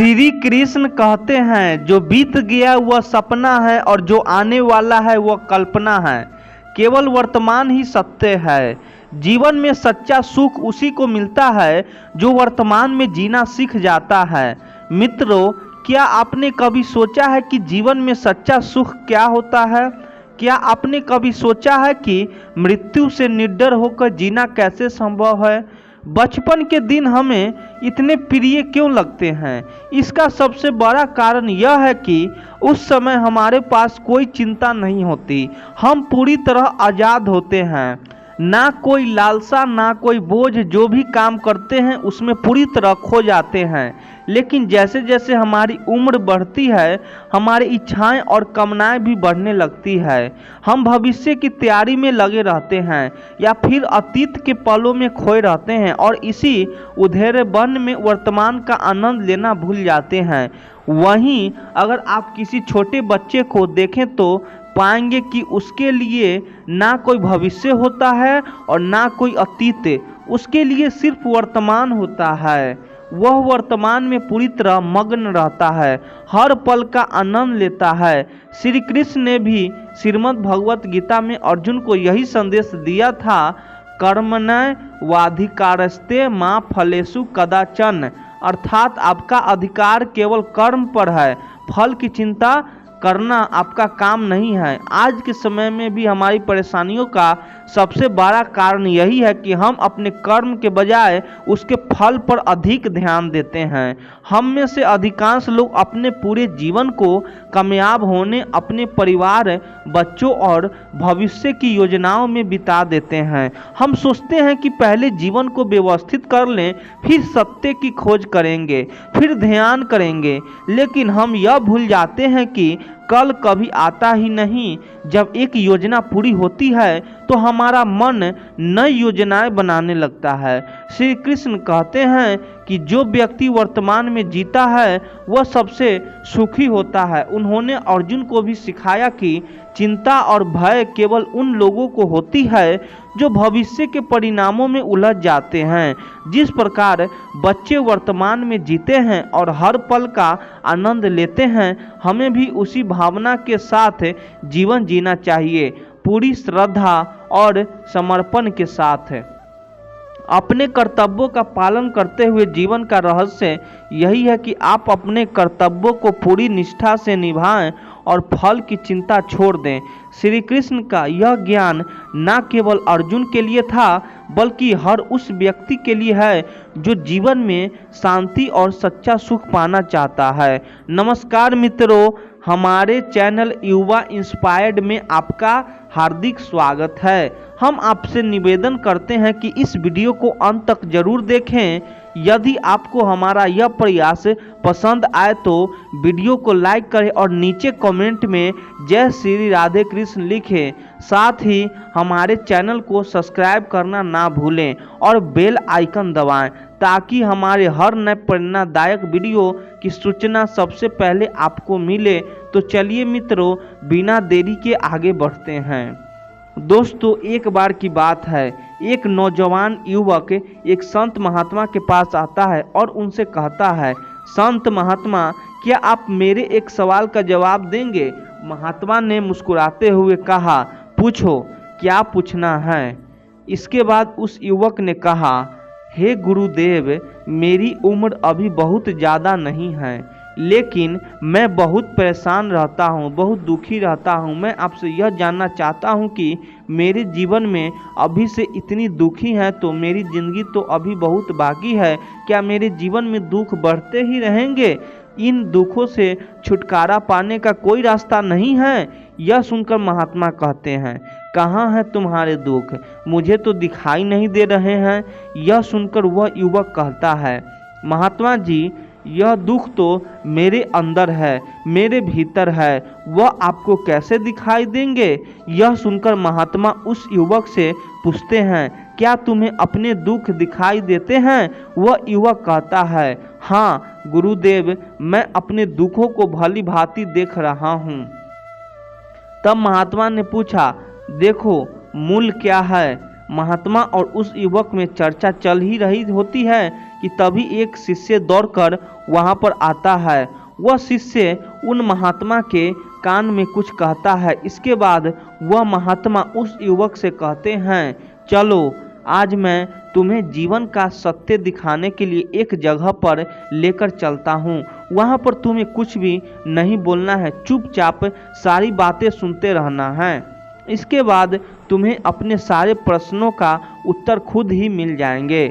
श्री कृष्ण कहते हैं, जो बीत गया वह सपना है और जो आने वाला है वह कल्पना है। केवल वर्तमान ही सत्य है। जीवन में सच्चा सुख उसी को मिलता है जो वर्तमान में जीना सीख जाता है। मित्रों, क्या आपने कभी सोचा है कि जीवन में सच्चा सुख क्या होता है? क्या आपने कभी सोचा है कि मृत्यु से निडर होकर जीना कैसे संभव है? बचपन के दिन हमें इतने प्रिय क्यों लगते हैं? इसका सबसे बड़ा कारण यह है कि उस समय हमारे पास कोई चिंता नहीं होती। हम पूरी तरह आज़ाद होते हैं। ना कोई लालसा, ना कोई बोझ। जो भी काम करते हैं उसमें पूरी तरह खो जाते हैं। लेकिन जैसे जैसे हमारी उम्र बढ़ती है, हमारी इच्छाएं और कामनाएं भी बढ़ने लगती है। हम भविष्य की तैयारी में लगे रहते हैं या फिर अतीत के पलों में खोए रहते हैं और इसी उधेरे वन में वर्तमान का आनंद लेना भूल जाते हैं। वहीं अगर आप किसी छोटे बच्चे को देखें तो पाएंगे कि उसके लिए ना कोई भविष्य होता है और ना कोई अतीत। उसके लिए सिर्फ वर्तमान होता है। वह वर्तमान में पूरी तरह मग्न रहता है, हर पल का आनंद लेता है। श्री कृष्ण ने भी श्रीमद् भगवत गीता में अर्जुन को यही संदेश दिया था, कर्मण्य वाधिकारस्ते मां फलेषु कदाचन। अर्थात आपका अधिकार केवल कर्म पर है, फल की चिंता करना आपका काम नहीं है। आज के समय में भी हमारी परेशानियों का सबसे बड़ा कारण यही है कि हम अपने कर्म के बजाय उसके फल पर अधिक ध्यान देते हैं। हम में से अधिकांश लोग अपने पूरे जीवन को कामयाब होने, अपने परिवार, बच्चों और भविष्य की योजनाओं में बिता देते हैं। हम सोचते हैं कि पहले जीवन को व्यवस्थित कर लें, फिर सत्य की खोज करेंगे, फिर ध्यान करेंगे। लेकिन हम यह भूल जाते हैं कि कल कभी आता ही नहीं। जब एक योजना पूरी होती है तो हमारा मन नई योजनाएं बनाने लगता है। श्री कृष्ण कहते हैं कि जो व्यक्ति वर्तमान में जीता है वह सबसे सुखी होता है। उन्होंने अर्जुन को भी सिखाया कि चिंता और भय केवल उन लोगों को होती है जो भविष्य के परिणामों में उलझ जाते हैं। जिस प्रकार बच्चे वर्तमान में जीते हैं और हर पल का आनंद लेते हैं, हमें भी उसी भावना के साथ जीवन जीना चाहिए, पूरी श्रद्धा और समर्पण के साथ। अपने कर्तव्यों का पालन करते हुए जीवन का रहस्य यही है कि आप अपने कर्तव्यों को पूरी निष्ठा से निभाएं और फल की चिंता छोड़ दें। श्री कृष्ण का यह ज्ञान न केवल अर्जुन के लिए था बल्कि हर उस व्यक्ति के लिए है जो जीवन में शांति और सच्चा सुख पाना चाहता है। नमस्कार मित्रों, हमारे चैनल युवा इंस्पायर्ड में आपका हार्दिक स्वागत है। हम आपसे निवेदन करते हैं कि इस वीडियो को अंत तक जरूर देखें। यदि आपको हमारा यह प्रयास पसंद आए तो वीडियो को लाइक करें और नीचे कमेंट में जय श्री राधे कृष्ण लिखें। साथ ही हमारे चैनल को सब्सक्राइब करना ना भूलें और बेल आइकन दबाएं ताकि हमारे हर नए प्रेरणादायक वीडियो की सूचना सबसे पहले आपको मिले। तो चलिए मित्रों, बिना देरी के आगे बढ़ते हैं। दोस्तों, एक बार की बात है, एक नौजवान युवक एक संत महात्मा के पास आता है और उनसे कहता है, संत महात्मा, क्या आप मेरे एक सवाल का जवाब देंगे? महात्मा ने मुस्कुराते हुए कहा, पूछो, क्या पूछना है? इसके बाद उस युवक ने कहा, हे गुरुदेव, मेरी उम्र अभी बहुत ज़्यादा नहीं है, लेकिन मैं बहुत परेशान रहता हूँ, बहुत दुखी रहता हूँ। मैं आपसे यह जानना चाहता हूँ कि मेरे जीवन में अभी से इतनी दुखी है तो मेरी ज़िंदगी तो अभी बहुत बाकी है। क्या मेरे जीवन में दुख बढ़ते ही रहेंगे? इन दुखों से छुटकारा पाने का कोई रास्ता नहीं है? यह सुनकर महात्मा कहते हैं, कहाँ है तुम्हारे दुख? मुझे तो दिखाई नहीं दे रहे हैं। यह सुनकर वह युवक कहता है, महात्मा जी, यह दुख तो मेरे अंदर है, मेरे भीतर है, वह आपको कैसे दिखाई देंगे? यह सुनकर महात्मा उस युवक से पूछते हैं, क्या तुम्हें अपने दुख दिखाई देते हैं? वह युवक कहता है, हाँ गुरुदेव, मैं अपने दुखों को भली भांति देख रहा हूँ। तब महात्मा ने पूछा, देखो मूल क्या है? महात्मा और उस युवक में चर्चा चल ही रही होती है कि तभी एक शिष्य दौड़कर वहाँ पर आता है। वह शिष्य उन महात्मा के कान में कुछ कहता है। इसके बाद वह महात्मा उस युवक से कहते हैं, चलो आज मैं तुम्हें जीवन का सत्य दिखाने के लिए एक जगह पर लेकर चलता हूँ। वहाँ पर तुम्हें कुछ भी नहीं बोलना है, चुपचाप सारी बातें सुनते रहना है। इसके बाद तुम्हें अपने सारे प्रश्नों का उत्तर खुद ही मिल जाएंगे।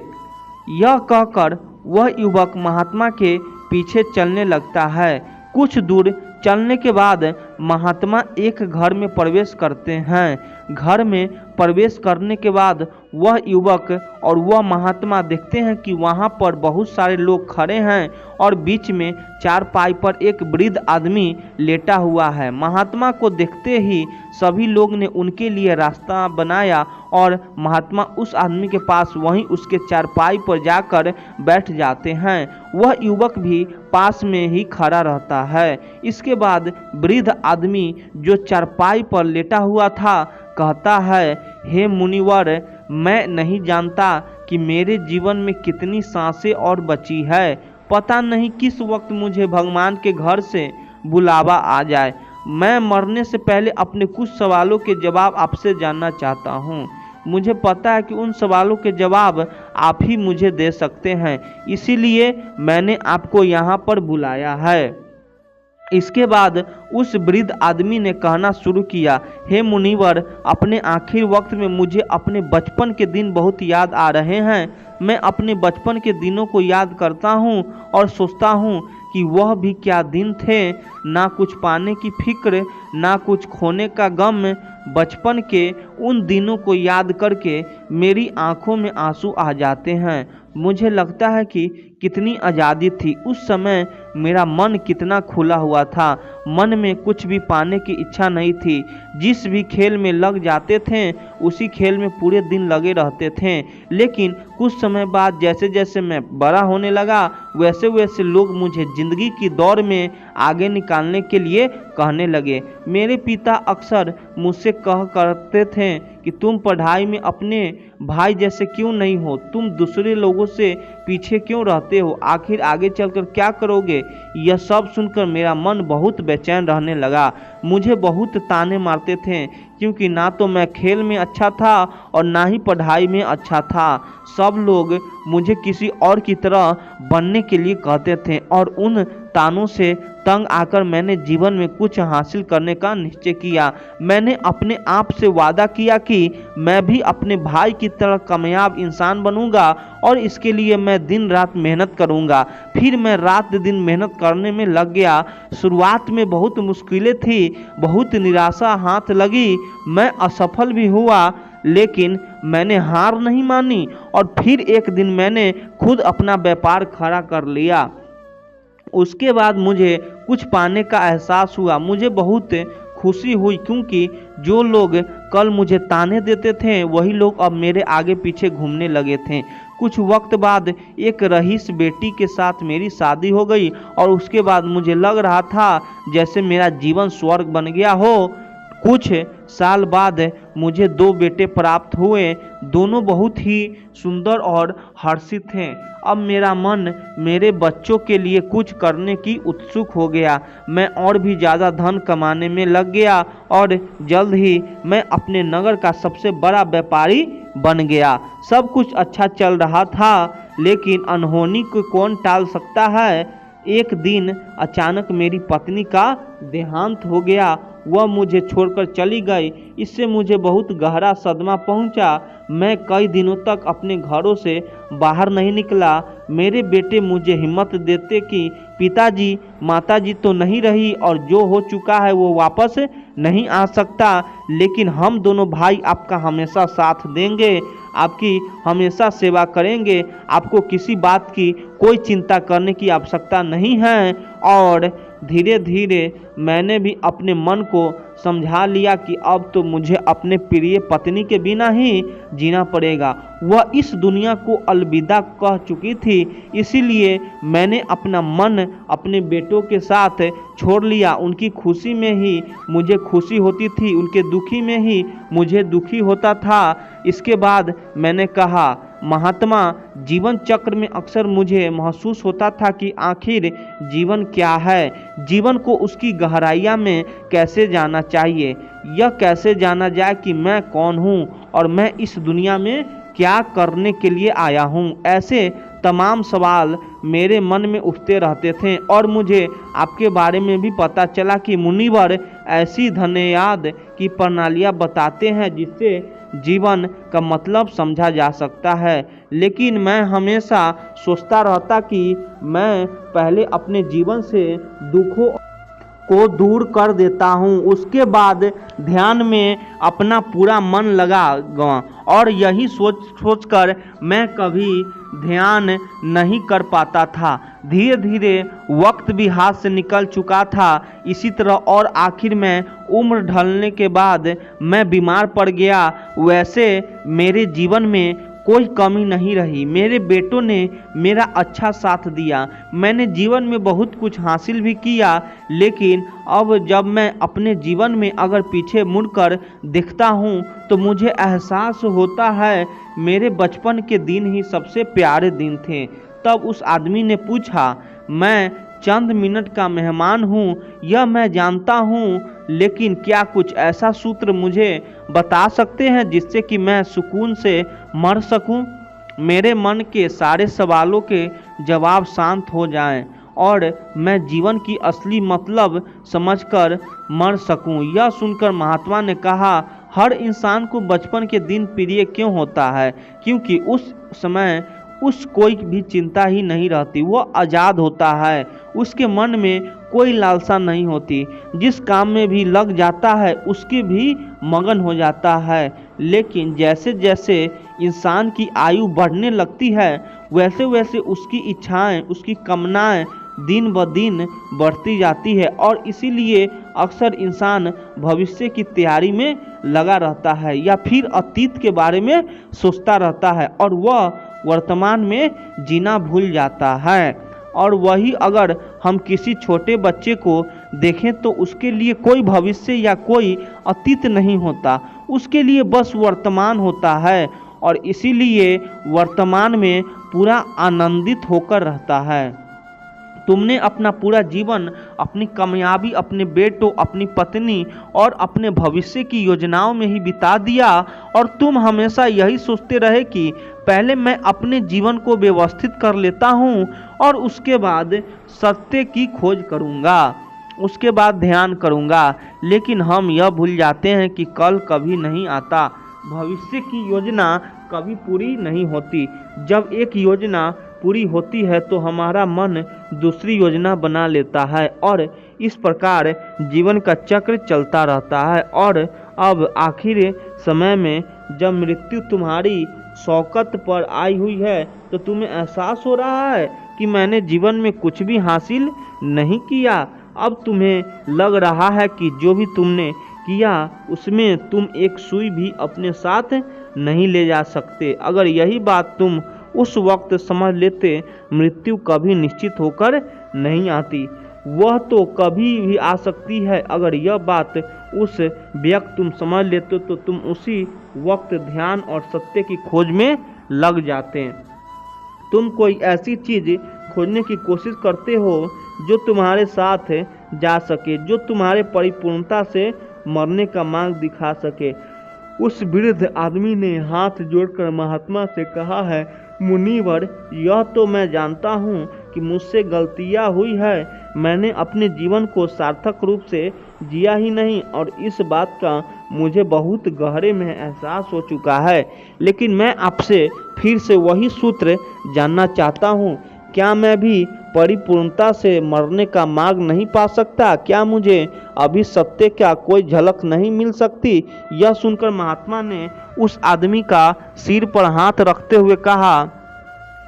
यह कहकर वह युवक महात्मा के पीछे चलने लगता है। कुछ दूर चलने के बाद महात्मा एक घर में प्रवेश करते हैं। घर में प्रवेश करने के बाद वह युवक और वह महात्मा देखते हैं कि वहाँ पर बहुत सारे लोग खड़े हैं और बीच में चारपाई पर एक वृद्ध आदमी लेटा हुआ है। महात्मा को देखते ही सभी लोग ने उनके लिए रास्ता बनाया और महात्मा उस आदमी के पास वहीं उसके चारपाई पर जाकर बैठ जाते हैं। वह युवक भी पास में ही खड़ा रहता है। इसके बाद वृद्ध आदमी जो चारपाई पर लेटा हुआ था कहता है, हे मुनिवर, मैं नहीं जानता कि मेरे जीवन में कितनी सांसें और बची है। पता नहीं किस वक्त मुझे भगवान के घर से बुलावा आ जाए। मैं मरने से पहले अपने कुछ सवालों के जवाब आपसे जानना चाहता हूँ। मुझे पता है कि उन सवालों के जवाब आप ही मुझे दे सकते हैं, इसीलिए मैंने आपको यहाँ पर बुलाया है। इसके बाद उस वृद्ध आदमी ने कहना शुरू किया, हे मुनिवर, अपने आखिरी वक्त में मुझे अपने बचपन के दिन बहुत याद आ रहे हैं। मैं अपने बचपन के दिनों को याद करता हूँ और सोचता हूँ कि वह भी क्या दिन थे। ना कुछ पाने की फिक्र, ना कुछ खोने का गम। बचपन के उन दिनों को याद करके मेरी आंखों में आंसू आ जाते हैं। मुझे लगता है कि कितनी आज़ादी थी उस समय। मेरा मन कितना खुला हुआ था। मन में कुछ भी पाने की इच्छा नहीं थी। जिस भी खेल में लग जाते थे उसी खेल में पूरे दिन लगे रहते थे। लेकिन कुछ समय बाद जैसे जैसे मैं बड़ा होने लगा वैसे वैसे लोग मुझे ज़िंदगी की दौड़ में आगे निकालने के लिए कहने लगे। मेरे पिता अक्सर मुझसे कहा करते थे कि तुम पढ़ाई में अपने भाई जैसे क्यों नहीं हो, तुम दूसरे लोगों से पीछे क्यों रहते हो, आखिर आगे चलकर क्या करोगे। यह सब सुनकर मेरा मन बहुत बेचैन रहने लगा। मुझे बहुत ताने मारते थे क्योंकि ना तो मैं खेल में अच्छा था और ना ही पढ़ाई में अच्छा था। सब लोग मुझे किसी और की तरह बनने के लिए कहते थे और उन तानों से तंग आकर मैंने जीवन में कुछ हासिल करने का निश्चय किया। मैंने अपने आप से वादा किया कि मैं भी अपने भाई की तरह कामयाब इंसान बनूंगा और इसके लिए मैं दिन रात मेहनत करूंगा। फिर मैं रात दिन मेहनत करने में लग गया। शुरुआत में बहुत मुश्किलें थी, बहुत निराशा हाथ लगी, मैं असफल भी हुआ, लेकिन मैंने हार नहीं मानी और फिर एक दिन मैंने खुद अपना व्यापार खड़ा कर लिया। उसके बाद मुझे कुछ पाने का एहसास हुआ। मुझे बहुत खुशी हुई क्योंकि जो लोग कल मुझे ताने देते थे वही लोग अब मेरे आगे पीछे घूमने लगे थे। कुछ वक्त बाद एक रईस बेटी के साथ मेरी शादी हो गई और उसके बाद मुझे लग रहा था जैसे मेरा जीवन स्वर्ग बन गया हो। कुछ साल बाद मुझे 2 बेटे प्राप्त हुए। दोनों बहुत ही सुंदर और हर्षित थे। अब मेरा मन मेरे बच्चों के लिए कुछ करने की उत्सुक हो गया। मैं और भी ज़्यादा धन कमाने में लग गया और जल्द ही मैं अपने नगर का सबसे बड़ा व्यापारी बन गया। सब कुछ अच्छा चल रहा था, लेकिन अनहोनी को कौन टाल सकता है। एक दिन अचानक मेरी पत्नी का देहांत हो गया। वह मुझे छोड़कर चली गई। इससे मुझे बहुत गहरा सदमा पहुंचा। मैं कई दिनों तक अपने घरों से बाहर नहीं निकला। मेरे बेटे मुझे हिम्मत देते कि पिताजी माताजी तो नहीं रही और जो हो चुका है वो वापस नहीं आ सकता, लेकिन हम दोनों भाई आपका हमेशा साथ देंगे, आपकी हमेशा सेवा करेंगे। आपको किसी बात की कोई चिंता करने की आवश्यकता नहीं है। और धीरे धीरे मैंने भी अपने मन को समझा लिया कि अब तो मुझे अपने प्रिय पत्नी के बिना ही जीना पड़ेगा। वह इस दुनिया को अलविदा कह चुकी थी, इसीलिए मैंने अपना मन अपने बेटों के साथ छोड़ लिया। उनकी खुशी में ही मुझे खुशी होती थी, उनके दुखी में ही मुझे दुखी होता था। इसके बाद मैंने कहा महात्मा जीवन चक्र में अक्सर मुझे महसूस होता था कि आखिर जीवन क्या है, जीवन को उसकी गहराइयाँ में कैसे जाना चाहिए, यह कैसे जाना जाए कि मैं कौन हूँ और मैं इस दुनिया में क्या करने के लिए आया हूँ। ऐसे तमाम सवाल मेरे मन में उठते रहते थे और मुझे आपके बारे में भी पता चला कि मुनिवर ऐसी धन्यवाद की प्रणालियाँ बताते हैं जिससे जीवन का मतलब समझा जा सकता है। लेकिन मैं हमेशा सोचता रहता कि मैं पहले अपने जीवन से दुखों को दूर कर देता हूँ, उसके बाद ध्यान में अपना पूरा मन लगाऊंगा। और यही सोच कर मैं कभी ध्यान नहीं कर पाता था। धीरे धीरे वक्त भी हाथ से निकल चुका था इसी तरह, और आखिर में उम्र ढलने के बाद मैं बीमार पड़ गया। वैसे मेरे जीवन में कोई कमी नहीं रही, मेरे बेटों ने मेरा अच्छा साथ दिया, मैंने जीवन में बहुत कुछ हासिल भी किया। लेकिन अब जब मैं अपने जीवन में अगर पीछे मुड़कर देखता हूँ तो मुझे एहसास होता है मेरे बचपन के दिन ही सबसे प्यारे दिन थे। तब उस आदमी ने पूछा, मैं चंद मिनट का मेहमान हूँ, यह मैं जानता हूँ, लेकिन क्या कुछ ऐसा सूत्र मुझे बता सकते हैं जिससे कि मैं सुकून से मर सकूं? मेरे मन के सारे सवालों के जवाब शांत हो जाएं और मैं जीवन की असली मतलब समझकर मर सकूं। यह सुनकर महात्मा ने कहा, हर इंसान को बचपन के दिन प्रिय क्यों होता है? क्योंकि उस समय उस कोई भी चिंता ही नहीं रहती, वह आज़ाद होता है, उसके मन में कोई लालसा नहीं होती, जिस काम में भी लग जाता है उसके भी मगन हो जाता है। लेकिन जैसे जैसे इंसान की आयु बढ़ने लगती है वैसे वैसे उसकी इच्छाएं, उसकी कामनाएं दिन ब दिन बढ़ती जाती है और इसीलिए अक्सर इंसान भविष्य की तैयारी में लगा रहता है या फिर अतीत के बारे में सोचता रहता है और वह वर्तमान में जीना भूल जाता है। और वही अगर हम किसी छोटे बच्चे को देखें तो उसके लिए कोई भविष्य या कोई अतीत नहीं होता, उसके लिए बस वर्तमान होता है और इसीलिए वर्तमान में पूरा आनंदित होकर रहता है। तुमने अपना पूरा जीवन अपनी कामयाबी, अपने बेटों, अपनी पत्नी और अपने भविष्य की योजनाओं में ही बिता दिया और तुम हमेशा यही सोचते रहे कि पहले मैं अपने जीवन को व्यवस्थित कर लेता हूँ और उसके बाद सत्य की खोज करूँगा, उसके बाद ध्यान करूँगा। लेकिन हम यह भूल जाते हैं कि कल कभी नहीं आता, भविष्य की योजना कभी पूरी नहीं होती। जब एक योजना पूरी होती है तो हमारा मन दूसरी योजना बना लेता है और इस प्रकार जीवन का चक्र चलता रहता है। और अब आखिर समय में जब मृत्यु तुम्हारी शौकत पर आई हुई है तो तुम्हें एहसास हो रहा है कि मैंने जीवन में कुछ भी हासिल नहीं किया। अब तुम्हें लग रहा है कि जो भी तुमने किया उसमें तुम एक सुई भी अपने साथ नहीं ले जा सकते। अगर यही बात तुम उस वक्त समझ लेते, मृत्यु कभी निश्चित होकर नहीं आती, वह तो कभी भी आ सकती है। अगर यह बात उस व्यक्त तुम समझ लेते तो तुम उसी वक्त ध्यान और सत्य की खोज में लग जाते। तुम कोई ऐसी चीज़ खोजने की कोशिश करते हो जो तुम्हारे साथ जा सके, जो तुम्हारे परिपूर्णता से मरने का मार्ग दिखा सके। उस वृद्ध आदमी ने हाथ जोड़कर महात्मा से कहा है, मुनिवर, यह तो मैं जानता हूँ कि मुझसे गलतियाँ हुई है, मैंने अपने जीवन को सार्थक रूप से जिया ही नहीं और इस बात का मुझे बहुत गहरे में एहसास हो चुका है। लेकिन मैं आपसे फिर से वही सूत्र जानना चाहता हूँ, क्या मैं भी परिपूर्णता से मरने का मार्ग नहीं पा सकता? क्या मुझे अभी सत्य का कोई झलक नहीं मिल सकती? यह सुनकर महात्मा ने उस आदमी का सिर पर हाथ रखते हुए कहा,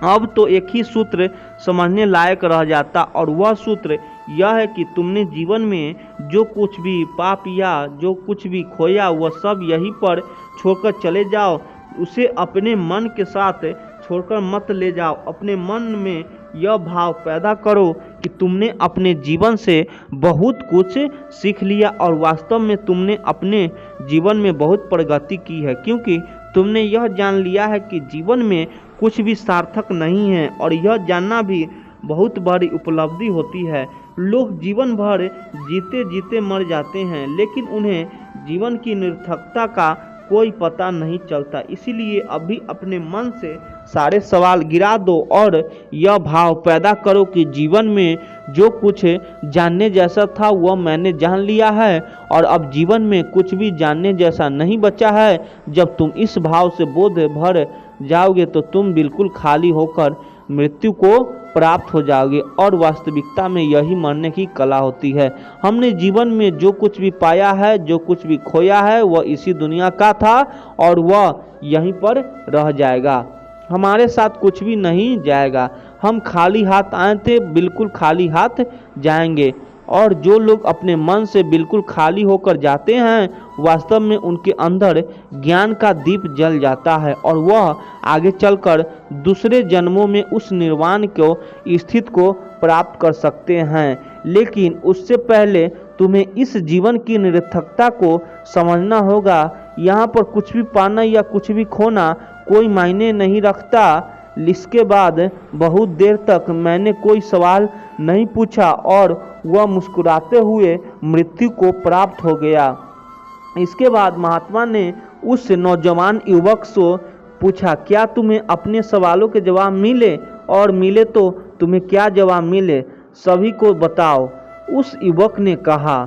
अब तो एक ही सूत्र समझने लायक रह जाता और वह सूत्र यह है कि तुमने जीवन में जो कुछ भी पाप या जो कुछ भी खोया वह सब यहीं पर छोड़कर चले जाओ। उसे अपने मन के साथ छोड़कर मत ले जाओ। अपने मन में यह भाव पैदा करो कि तुमने अपने जीवन से बहुत कुछ सीख लिया और वास्तव में तुमने अपने जीवन में बहुत प्रगति की है, क्योंकि तुमने यह जान लिया है कि जीवन में कुछ भी सार्थक नहीं है और यह जानना भी बहुत बड़ी उपलब्धि होती है। लोग जीवन भर जीते जीते मर जाते हैं, लेकिन उन्हें जीवन की निरर्थकता का कोई पता नहीं चलता। इसीलिए अभी अपने मन से सारे सवाल गिरा दो और यह भाव पैदा करो कि जीवन में जो कुछ जानने जैसा था वह मैंने जान लिया है और अब जीवन में कुछ भी जानने जैसा नहीं बचा है। जब तुम इस भाव से बोध भर जाओगे तो तुम बिल्कुल खाली होकर मृत्यु को प्राप्त हो जाओगे और वास्तविकता में यही मरने की कला होती है। हमने जीवन में जो कुछ भी पाया है, जो कुछ भी खोया है, वह इसी दुनिया का था और वह यहीं पर रह जाएगा। हमारे साथ कुछ भी नहीं जाएगा। हम खाली हाथ आए थे, बिल्कुल खाली हाथ जाएंगे। और जो लोग अपने मन से बिल्कुल खाली होकर जाते हैं, वास्तव में उनके अंदर ज्ञान का दीप जल जाता है और वह आगे चलकर दूसरे जन्मों में उस निर्वाण को स्थिति को प्राप्त कर सकते हैं। लेकिन उससे पहले तुम्हें इस जीवन की निरर्थकता को समझना होगा। यहाँ पर कुछ भी पाना या कुछ भी खोना कोई मायने नहीं रखता। इसके बाद बहुत देर तक मैंने कोई सवाल नहीं पूछा और वह मुस्कुराते हुए मृत्यु को प्राप्त हो गया। इसके बाद महात्मा ने उस नौजवान युवक से पूछा, क्या तुम्हें अपने सवालों के जवाब मिले और मिले तो तुम्हें क्या जवाब मिले, सभी को बताओ। उस युवक ने कहा,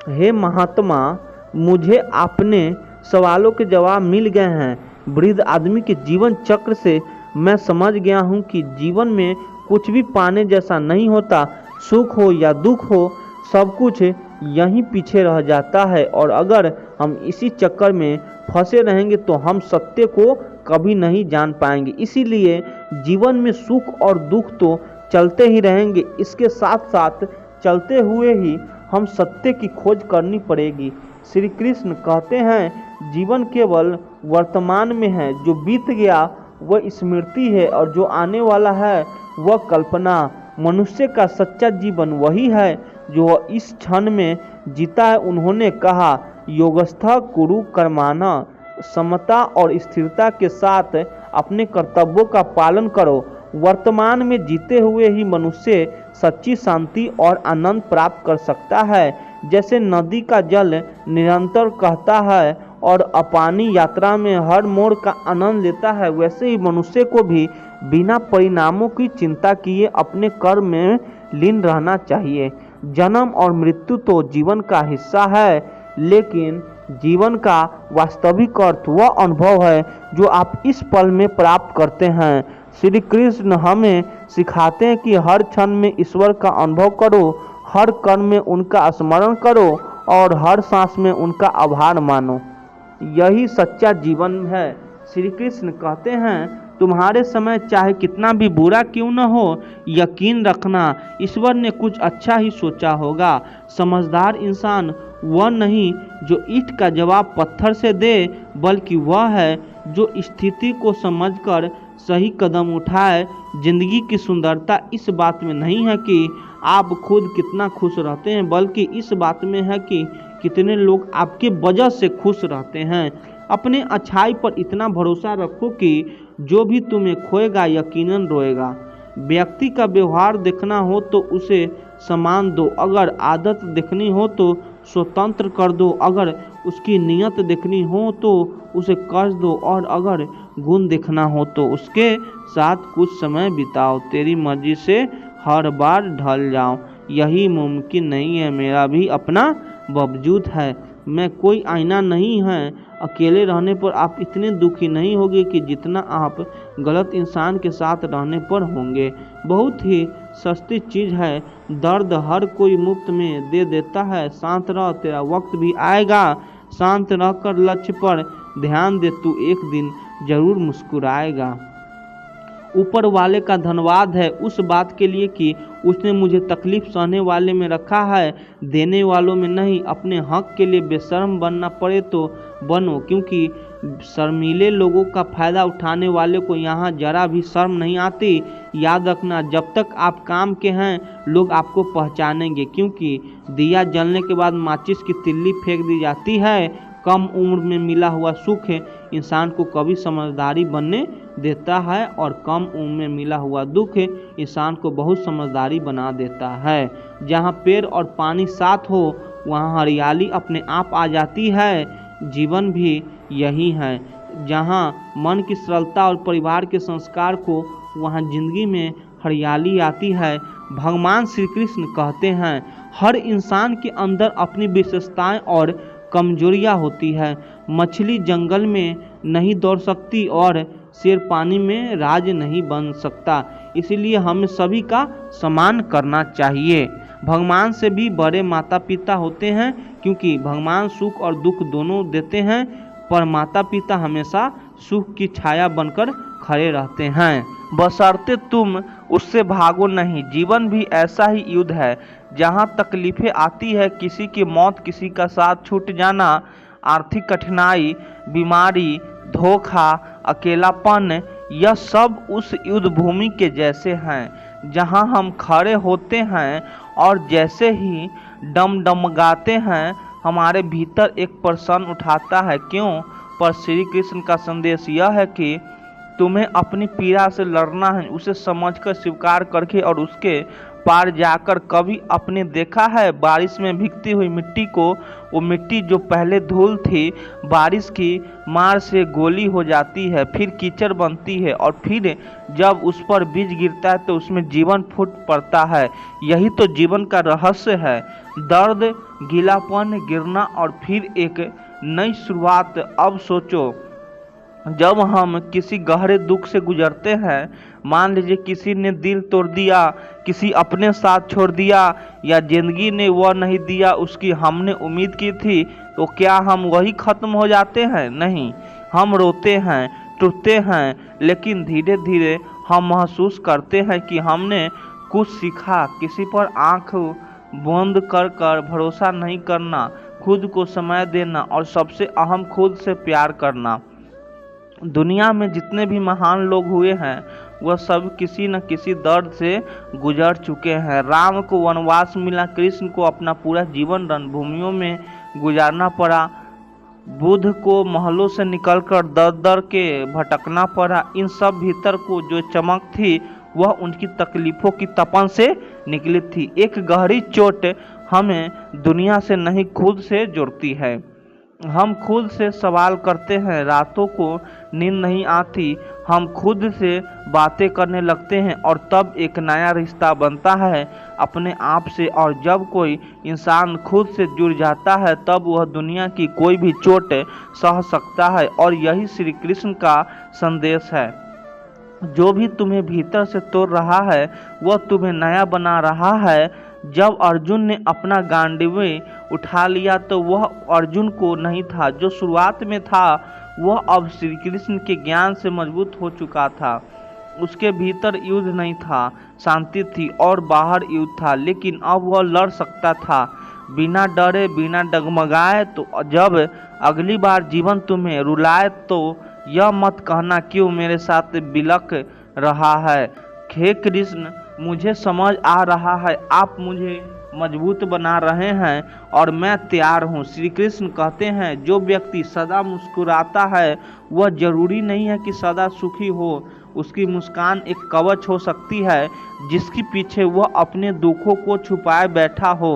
हे महात्मा, मुझे अपने सवालों के जवाब मिल गए हैं। वृद्ध आदमी के जीवन चक्र से मैं समझ गया हूँ कि जीवन में कुछ भी पाने जैसा नहीं होता। सुख हो या दुख हो, सब कुछ यहीं पीछे रह जाता है और अगर हम इसी चक्कर में फंसे रहेंगे तो हम सत्य को कभी नहीं जान पाएंगे। इसीलिए जीवन में सुख और दुख तो चलते ही रहेंगे, इसके साथ साथ चलते हुए ही हम सत्य की खोज करनी पड़ेगी। श्री कृष्ण कहते हैं, जीवन केवल वर्तमान में है, जो बीत गया वह स्मृति है और जो आने वाला है वह कल्पना। मनुष्य का सच्चा जीवन वही है जो इस क्षण में जीता है। उन्होंने कहा, योगस्थ कुरु कर्माना, समता और स्थिरता के साथ अपने कर्तव्यों का पालन करो। वर्तमान में जीते हुए ही मनुष्य सच्ची शांति और आनंद प्राप्त कर सकता है। जैसे नदी का जल निरंतर कहता है और अपानी यात्रा में हर मोड़ का आनंद लेता है, वैसे ही मनुष्य को भी बिना परिणामों की चिंता किए अपने कर्म में लीन रहना चाहिए। जन्म और मृत्यु तो जीवन का हिस्सा है, लेकिन जीवन का वास्तविक अर्थ वह अनुभव है जो आप इस पल में प्राप्त करते हैं। श्री कृष्ण हमें सिखाते हैं कि हर क्षण में ईश्वर का अनुभव करो, हर कर्म में उनका स्मरण करो और हर सांस में उनका आभार मानो। यही सच्चा जीवन है। श्री कृष्ण कहते हैं, तुम्हारे समय चाहे कितना भी बुरा क्यों न हो, यकीन रखना ईश्वर ने कुछ अच्छा ही सोचा होगा। समझदार इंसान वह नहीं जो ईंट का जवाब पत्थर से दे, बल्कि वह है जो स्थिति को समझकर सही कदम उठाए। जिंदगी की सुंदरता इस बात में नहीं है कि आप खुद कितना खुश रहते हैं, बल्कि इस बात में है कि कितने लोग आपके वजह से खुश रहते हैं। अपने अच्छाई पर इतना भरोसा रखो कि जो भी तुम्हें खोएगा यकीनन रोएगा। व्यक्ति का व्यवहार देखना हो तो उसे सम्मान दो, अगर आदत देखनी हो तो स्वतंत्र कर दो, अगर उसकी नियत देखनी हो तो उसे कर्ज दो और अगर गुण देखना हो तो उसके साथ कुछ समय बिताओ। तेरी मर्जी से हर बार ढल जाओ, यही मुमकिन नहीं है। मेरा भी अपना वजूद है, मैं कोई आईना नहीं है। अकेले रहने पर आप इतने दुखी नहीं होंगे कि जितना आप गलत इंसान के साथ रहने पर होंगे। बहुत ही सस्ती चीज़ है, दर्द हर कोई मुफ्त में दे देता है। शांत रह, तेरा वक्त भी आएगा। शांत रहकर लक्ष्य पर ध्यान दे, तू एक दिन जरूर मुस्कुराएगा। ऊपर वाले का धन्यवाद है उस बात के लिए कि उसने मुझे तकलीफ सहने वाले में रखा है, देने वालों में नहीं। अपने हक के लिए बेशर्म बनना पड़े तो बनो, क्योंकि शर्मीले लोगों का फ़ायदा उठाने वाले को यहाँ जरा भी शर्म नहीं आती। याद रखना, जब तक आप काम के हैं लोग आपको पहचानेंगे, क्योंकि दिया जलने के बाद माचिस की तिल्ली फेंक दी जाती है। कम उम्र में मिला हुआ सुख इंसान को कभी समझदारी बनने देता है और कम उम्र में मिला हुआ दुख इंसान को बहुत समझदारी बना देता है। जहाँ पेड़ और पानी साथ हो वहाँ हरियाली अपने आप आ जाती है। जीवन भी यही है, जहाँ मन की सरलता और परिवार के संस्कार को वहाँ जिंदगी में हरियाली आती है। भगवान श्री कृष्ण कहते हैं, हर इंसान के अंदर अपनी विशेषताएं और कमजोरियां होती है। मछली जंगल में नहीं दौड़ सकती और शेर पानी में राज नहीं बन सकता, इसीलिए हमें सभी का सम्मान करना चाहिए। भगवान से भी बड़े माता पिता होते हैं, क्योंकि भगवान सुख और दुख दोनों देते हैं, पर माता पिता हमेशा सुख की छाया बनकर खड़े रहते हैं, बशर्ते तुम उससे भागो नहीं। जीवन भी ऐसा ही युद्ध है, जहाँ तकलीफें आती है, किसी की मौत, किसी का साथ छूट जाना, आर्थिक कठिनाई, बीमारी, धोखा, अकेलापन, यह सब उस युद्ध भूमि के जैसे हैं, जहाँ हम खड़े होते हैं और जैसे ही डगमगाते हैं हमारे भीतर एक प्रश्न उठाता है, क्यों? पर श्री कृष्ण का संदेश यह है कि तुम्हें अपनी पीड़ा से लड़ना है, उसे समझकर स्वीकार करके और उसके पार जाकर। कभी आपने देखा है बारिश में भीगती हुई मिट्टी को? वो मिट्टी जो पहले धूल थी, बारिश की मार से गोली हो जाती है, फिर कीचड़ बनती है, और फिर जब उस पर बीज गिरता है तो उसमें जीवन फूट पड़ता है। यही तो जीवन का रहस्य है, दर्द, गीलापन, गिरना और फिर एक नई शुरुआत। अब सोचो, जब हम किसी गहरे दुख से गुजरते हैं, मान लीजिए किसी ने दिल तोड़ दिया, किसी अपने साथ छोड़ दिया, या जिंदगी ने वह नहीं दिया उसकी हमने उम्मीद की थी, तो क्या हम वही खत्म हो जाते हैं? नहीं, हम रोते हैं, टूटते हैं, लेकिन धीरे धीरे हम महसूस करते हैं कि हमने कुछ सीखा। किसी पर आंख बंद कर भरोसा नहीं करना, खुद को समय देना और सबसे अहम खुद से प्यार करना। दुनिया में जितने भी महान लोग हुए हैं वह सब किसी न किसी दर्द से गुजर चुके हैं। राम को वनवास मिला, कृष्ण को अपना पूरा जीवन रणभूमियों में गुजारना पड़ा, बुद्ध को महलों से निकलकर दर दर के भटकना पड़ा। इन सब भीतर को जो चमक थी वह उनकी तकलीफों की तपन से निकली थी। एक गहरी चोट हमें दुनिया से नहीं खुद से जोड़ती है। हम खुद से सवाल करते हैं, रातों को नींद नहीं आती, हम खुद से बातें करने लगते हैं और तब एक नया रिश्ता बनता है अपने आप से। और जब कोई इंसान खुद से जुड़ जाता है तब वह दुनिया की कोई भी चोट सह सकता है। और यही श्री कृष्ण का संदेश है, जो भी तुम्हें भीतर से तोड़ रहा है वह तुम्हें नया बना रहा है। जब अर्जुन ने अपना गांडीव उठा लिया तो वह अर्जुन को नहीं था जो शुरुआत में था, वह अब श्री कृष्ण के ज्ञान से मजबूत हो चुका था। उसके भीतर युद्ध नहीं था, शांति थी, और बाहर युद्ध था, लेकिन अब वह लड़ सकता था बिना डरे, बिना डगमगाए। तो जब अगली बार जीवन तुम्हें रुलाए तो यह मत कहना, क्यों मेरे साथ बिलख रहा है। हे कृष्ण, मुझे समझ आ रहा है, आप मुझे मजबूत बना रहे हैं और मैं तैयार हूँ। श्री कृष्ण कहते हैं, जो व्यक्ति सदा मुस्कुराता है वह जरूरी नहीं है कि सदा सुखी हो। उसकी मुस्कान एक कवच हो सकती है जिसके पीछे वह अपने दुखों को छुपाए बैठा हो।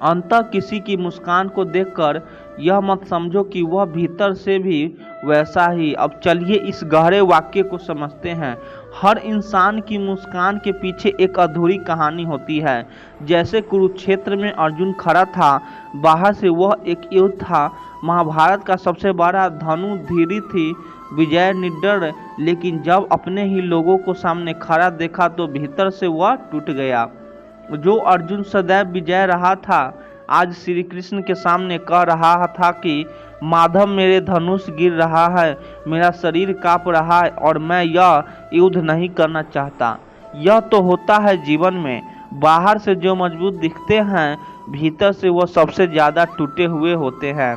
अंततः किसी की मुस्कान को देखकर यह मत समझो कि वह भीतर से भी वैसा ही। अब चलिए इस गहरे वाक्य को समझते हैं। हर इंसान की मुस्कान के पीछे एक अधूरी कहानी होती है। जैसे कुरुक्षेत्र में अर्जुन खड़ा था, बाहर से वह एक युद्ध था, महाभारत का सबसे बड़ा धनु धीरी थी, विजय निडर, लेकिन जब अपने ही लोगों को सामने खड़ा देखा तो भीतर से वह टूट गया। जो अर्जुन सदैव विजय रहा था आज श्री कृष्ण के सामने कह रहा था कि माधव मेरे धनुष गिर रहा है, मेरा शरीर कांप रहा है और मैं यह युद्ध नहीं करना चाहता। यह तो होता है जीवन में, बाहर से जो मजबूत दिखते हैं भीतर से वह सबसे ज़्यादा टूटे हुए होते हैं।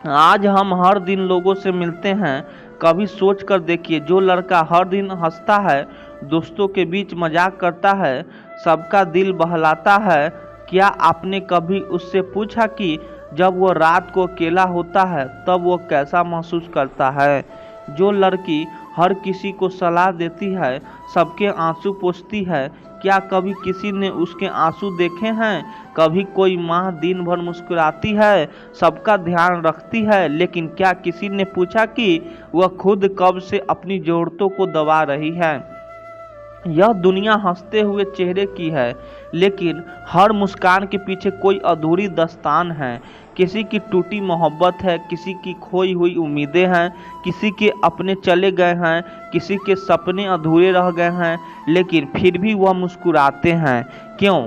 आज हम हर दिन लोगों से मिलते हैं, कभी सोच कर देखिए, जो लड़का हर दिन हंसता है, दोस्तों के बीच मजाक करता है, सबका दिल बहलाता है, क्या आपने कभी उससे पूछा कि जब वो रात को अकेला होता है तब वो कैसा महसूस करता है? जो लड़की हर किसी को सलाह देती है, सबके आंसू पोंछती है। क्या कभी किसी ने उसके आंसू देखे हैं? कभी कोई माँ दिन भर मुस्कुराती है, सबका ध्यान रखती है, लेकिन क्या किसी ने पूछा कि वह खुद कब से अपनी ज़रूरतों को दबा रही है? यह दुनिया हंसते हुए चेहरे की है, लेकिन हर मुस्कान के पीछे कोई अधूरी दास्तान है। किसी की टूटी मोहब्बत है, किसी की खोई हुई उम्मीदें हैं, किसी के अपने चले गए हैं, किसी के सपने अधूरे रह गए हैं, लेकिन फिर भी वह मुस्कुराते हैं। क्यों?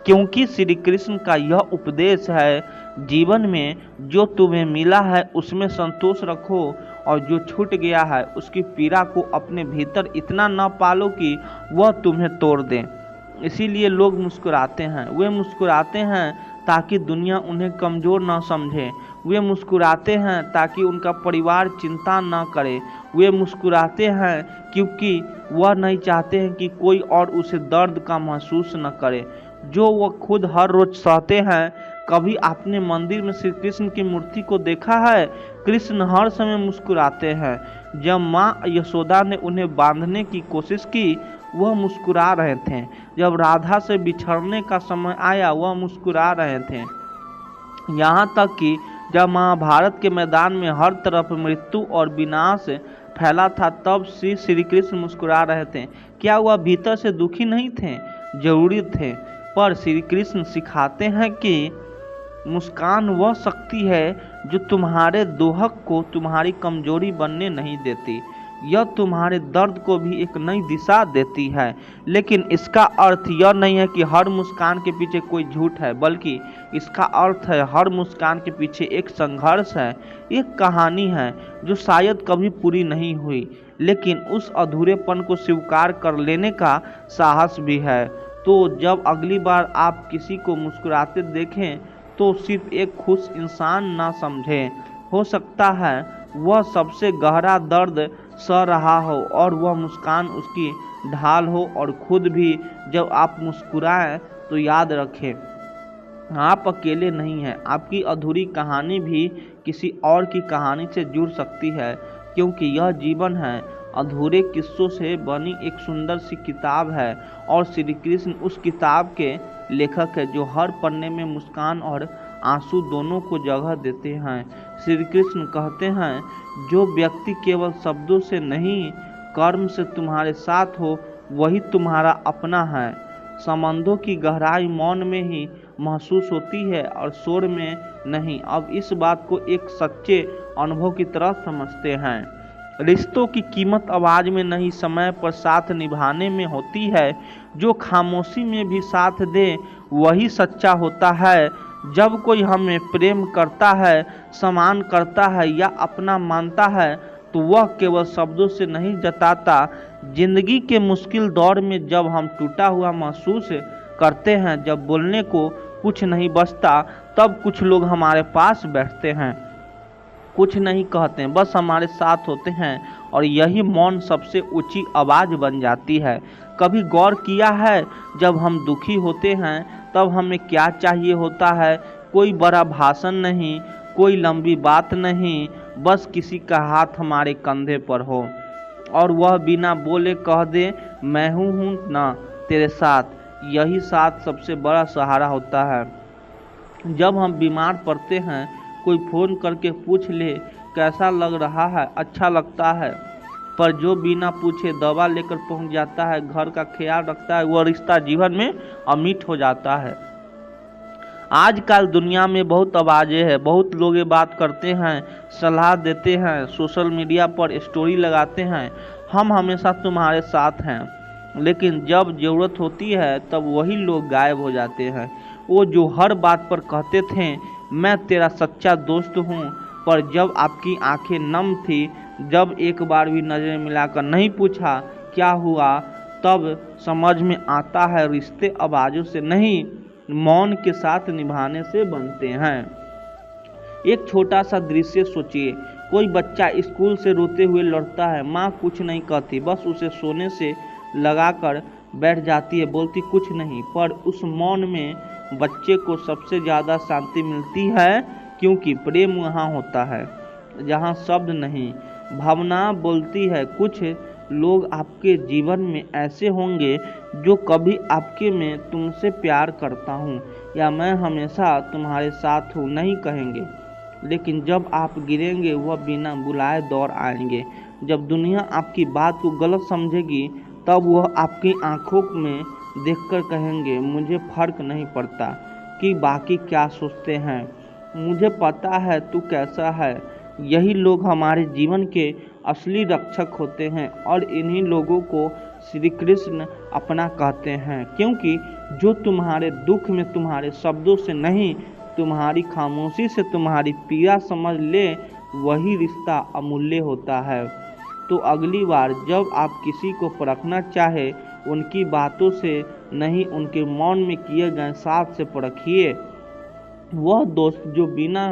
क्योंकि श्री कृष्ण का यह उपदेश है, जीवन में जो तुम्हें मिला है उसमें संतोष रखो, और जो छूट गया है उसकी पीड़ा को अपने भीतर इतना न पालो कि वह तुम्हें तोड़ दे। इसीलिए लोग मुस्कुराते हैं। वे मुस्कुराते हैं ताकि दुनिया उन्हें कमज़ोर न समझे। वे मुस्कुराते हैं ताकि उनका परिवार चिंता न करे। वे मुस्कुराते हैं क्योंकि वह नहीं चाहते हैं कि कोई और उसे दर्द का महसूस न करे जो वह खुद हर रोज सहते हैं। कभी आपने मंदिर में श्री कृष्ण की मूर्ति को देखा है? कृष्ण हर समय मुस्कुराते हैं। जब माँ यशोदा ने उन्हें बांधने की कोशिश की, वह मुस्कुरा रहे थे। जब राधा से बिछड़ने का समय आया, वह मुस्कुरा रहे थे। यहाँ तक कि जब महाभारत के मैदान में हर तरफ मृत्यु और विनाश फैला था, तब श्री कृष्ण मुस्कुरा रहे थे। क्या वह भीतर से दुखी नहीं थे? जरूरी थे। पर श्री कृष्ण सिखाते हैं कि मुस्कान वह शक्ति है जो तुम्हारे दोहक को तुम्हारी कमजोरी बनने नहीं देती। यह तुम्हारे दर्द को भी एक नई दिशा देती है। लेकिन इसका अर्थ यह नहीं है कि हर मुस्कान के पीछे कोई झूठ है, बल्कि इसका अर्थ है हर मुस्कान के पीछे एक संघर्ष है, एक कहानी है जो शायद कभी पूरी नहीं हुई, लेकिन उस अधूरेपन को स्वीकार कर लेने का साहस भी है। तो जब अगली बार आप किसी को मुस्कुराते देखें तो सिर्फ एक खुश इंसान ना समझें। हो सकता है वह सबसे गहरा दर्द सह रहा हो और वह मुस्कान उसकी ढाल हो। और खुद भी जब आप मुस्कुराएं तो याद रखें, आप अकेले नहीं हैं। आपकी अधूरी कहानी भी किसी और की कहानी से जुड़ सकती है, क्योंकि यह जीवन है अधूरे किस्सों से बनी एक सुंदर सी किताब है। और श्री कृष्ण उस किताब के लेखक है जो हर पन्ने में मुस्कान और आंसू दोनों को जगह देते हैं। श्री कृष्ण कहते हैं, जो व्यक्ति केवल शब्दों से नहीं कर्म से तुम्हारे साथ हो, वही तुम्हारा अपना है। संबंधों की गहराई मौन में ही महसूस होती है और शोर में नहीं। अब इस बात को एक सच्चे अनुभव की तरह समझते हैं। रिश्तों की कीमत आवाज में नहीं, समय पर साथ निभाने में होती है। जो खामोशी में भी साथ दे वही सच्चा होता है। जब कोई हमें प्रेम करता है, सम्मान करता है या अपना मानता है, तो वह केवल शब्दों से नहीं जताता। जिंदगी के मुश्किल दौर में जब हम टूटा हुआ महसूस करते हैं, जब बोलने को कुछ नहीं बचता, तब कुछ लोग हमारे पास बैठते हैं, कुछ नहीं कहते, बस हमारे साथ होते हैं। और यही मौन सबसे ऊंची आवाज़ बन जाती है। कभी गौर किया है, जब हम दुखी होते हैं तब हमें क्या चाहिए होता है? कोई बड़ा भाषण नहीं, कोई लंबी बात नहीं, बस किसी का हाथ हमारे कंधे पर हो और वह बिना बोले कह दे, मैं हूँ ना तेरे साथ। यही साथ सबसे बड़ा सहारा होता है। जब हम बीमार पड़ते हैं, कोई फ़ोन करके पूछ ले कैसा लग रहा है, अच्छा लगता है, पर जो बिना पूछे दवा लेकर पहुंच जाता है, घर का ख्याल रखता है, वह रिश्ता जीवन में अमिट हो जाता है। आजकल दुनिया में बहुत आवाज़ें हैं, बहुत लोग ये बात करते हैं, सलाह देते हैं, सोशल मीडिया पर स्टोरी लगाते हैं, हम हमेशा तुम्हारे साथ हैं, लेकिन जब ज़रूरत होती है तब वही लोग गायब हो जाते हैं। वो जो हर बात पर कहते थे मैं तेरा सच्चा दोस्त हूँ, पर जब आपकी आंखें नम थी, जब एक बार भी नज़रें मिलाकर नहीं पूछा क्या हुआ, तब समझ में आता है रिश्ते आवाज़ों से नहीं, मौन के साथ निभाने से बनते हैं। एक छोटा सा दृश्य सोचिए, कोई बच्चा स्कूल से रोते हुए लौटता है, माँ कुछ नहीं कहती, बस उसे सोने से लगाकर बैठ जाती है, बोलती कुछ नहीं, पर उस मौन में बच्चे को सबसे ज़्यादा शांति मिलती है, क्योंकि प्रेम वहाँ होता है जहाँ शब्द नहीं। भावना बोलती है कुछ लोग आपके जीवन में ऐसे होंगे जो कभी आपके में तुमसे प्यार करता हूँ या मैं हमेशा तुम्हारे साथ हूँ नहीं कहेंगे, लेकिन जब आप गिरेंगे वह बिना बुलाए दौड़ आएंगे। जब दुनिया आपकी बात को गलत समझेगी तब वह आपकी आंखों में देखकर कहेंगे मुझे फर्क नहीं पड़ता कि बाकी क्या सोचते हैं, मुझे पता है तू कैसा है। यही लोग हमारे जीवन के असली रक्षक होते हैं और इन्हीं लोगों को श्री कृष्ण अपना कहते हैं, क्योंकि जो तुम्हारे दुख में तुम्हारे शब्दों से नहीं तुम्हारी खामोशी से तुम्हारी पीड़ा समझ ले वही रिश्ता अमूल्य होता है। तो अगली बार जब आप किसी को परखना चाहे उनकी बातों से नहीं उनके मौन में किए गए साथ से परखिए। वह दोस्त जो बिना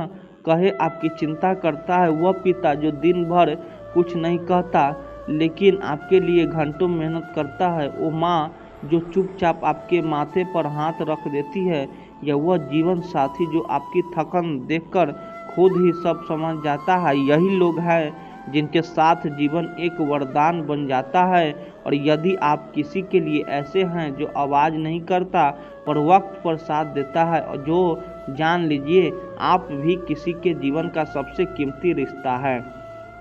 कहे आपकी चिंता करता है, वह पिता जो दिन भर कुछ नहीं कहता लेकिन आपके लिए घंटों मेहनत करता है, वो माँ जो चुपचाप आपके माथे पर हाथ रख देती है, या वह जीवन साथी जो आपकी थकन देखकर खुद ही सब समझ जाता है। यही लोग हैं जिनके साथ जीवन एक वरदान बन जाता है। और यदि आप किसी के लिए ऐसे हैं जो आवाज़ नहीं करता पर वक्त पर साथ देता है, और जो जान लीजिए आप भी किसी के जीवन का सबसे कीमती रिश्ता है।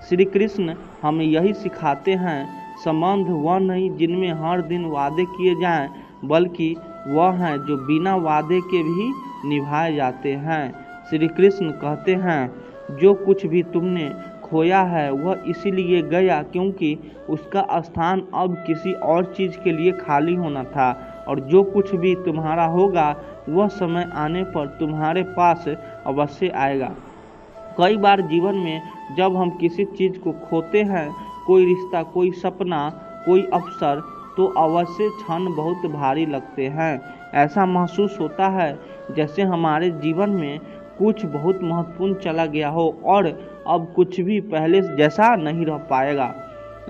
श्री कृष्ण हमें यही सिखाते हैं, संबंध वह नहीं जिनमें हर दिन वादे किए जाएं, बल्कि वह हैं जो बिना वादे के भी निभाए जाते हैं। श्री कृष्ण कहते हैं जो कुछ भी तुमने खोया है वह इसीलिए गया क्योंकि उसका स्थान अब किसी और चीज़ के लिए खाली होना था, और जो कुछ भी तुम्हारा होगा वह समय आने पर तुम्हारे पास अवश्य आएगा। कई बार जीवन में जब हम किसी चीज़ को खोते हैं, कोई रिश्ता, कोई सपना, कोई अवसर, तो अवश्य क्षण बहुत भारी लगते हैं। ऐसा महसूस होता है जैसे हमारे जीवन में कुछ बहुत महत्वपूर्ण चला गया हो और अब कुछ भी पहले जैसा नहीं रह पाएगा।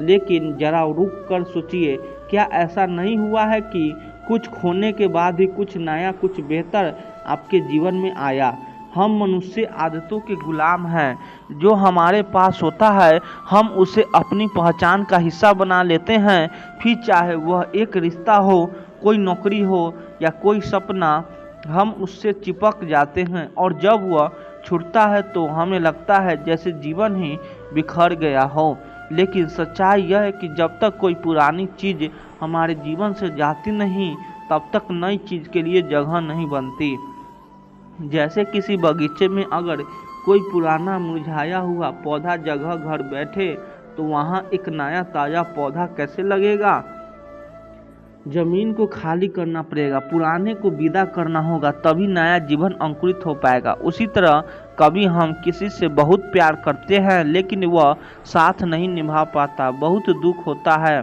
लेकिन जरा रुक कर सोचिए, क्या ऐसा नहीं हुआ है कि कुछ खोने के बाद ही कुछ नया, कुछ बेहतर आपके जीवन में आया? हम मनुष्य आदतों के गुलाम हैं। जो हमारे पास होता है हम उसे अपनी पहचान का हिस्सा बना लेते हैं, फिर चाहे वह एक रिश्ता हो, कोई नौकरी हो या कोई सपना, हम उससे चिपक जाते हैं और जब वह छूटता है तो हमें लगता है जैसे जीवन ही बिखर गया हो। लेकिन सच्चाई यह है कि जब तक कोई पुरानी चीज़ हमारे जीवन से जाती नहीं तब तक नई चीज़ के लिए जगह नहीं बनती। जैसे किसी बगीचे में अगर कोई पुराना मुरझाया हुआ पौधा जगह घर बैठे तो वहाँ एक नया ताज़ा पौधा कैसे लगेगा? जमीन को खाली करना पड़ेगा, पुराने को विदा करना होगा, तभी नया जीवन अंकुरित हो पाएगा। उसी तरह कभी हम किसी से बहुत प्यार करते हैं लेकिन वह साथ नहीं निभा पाता, बहुत दुख होता है।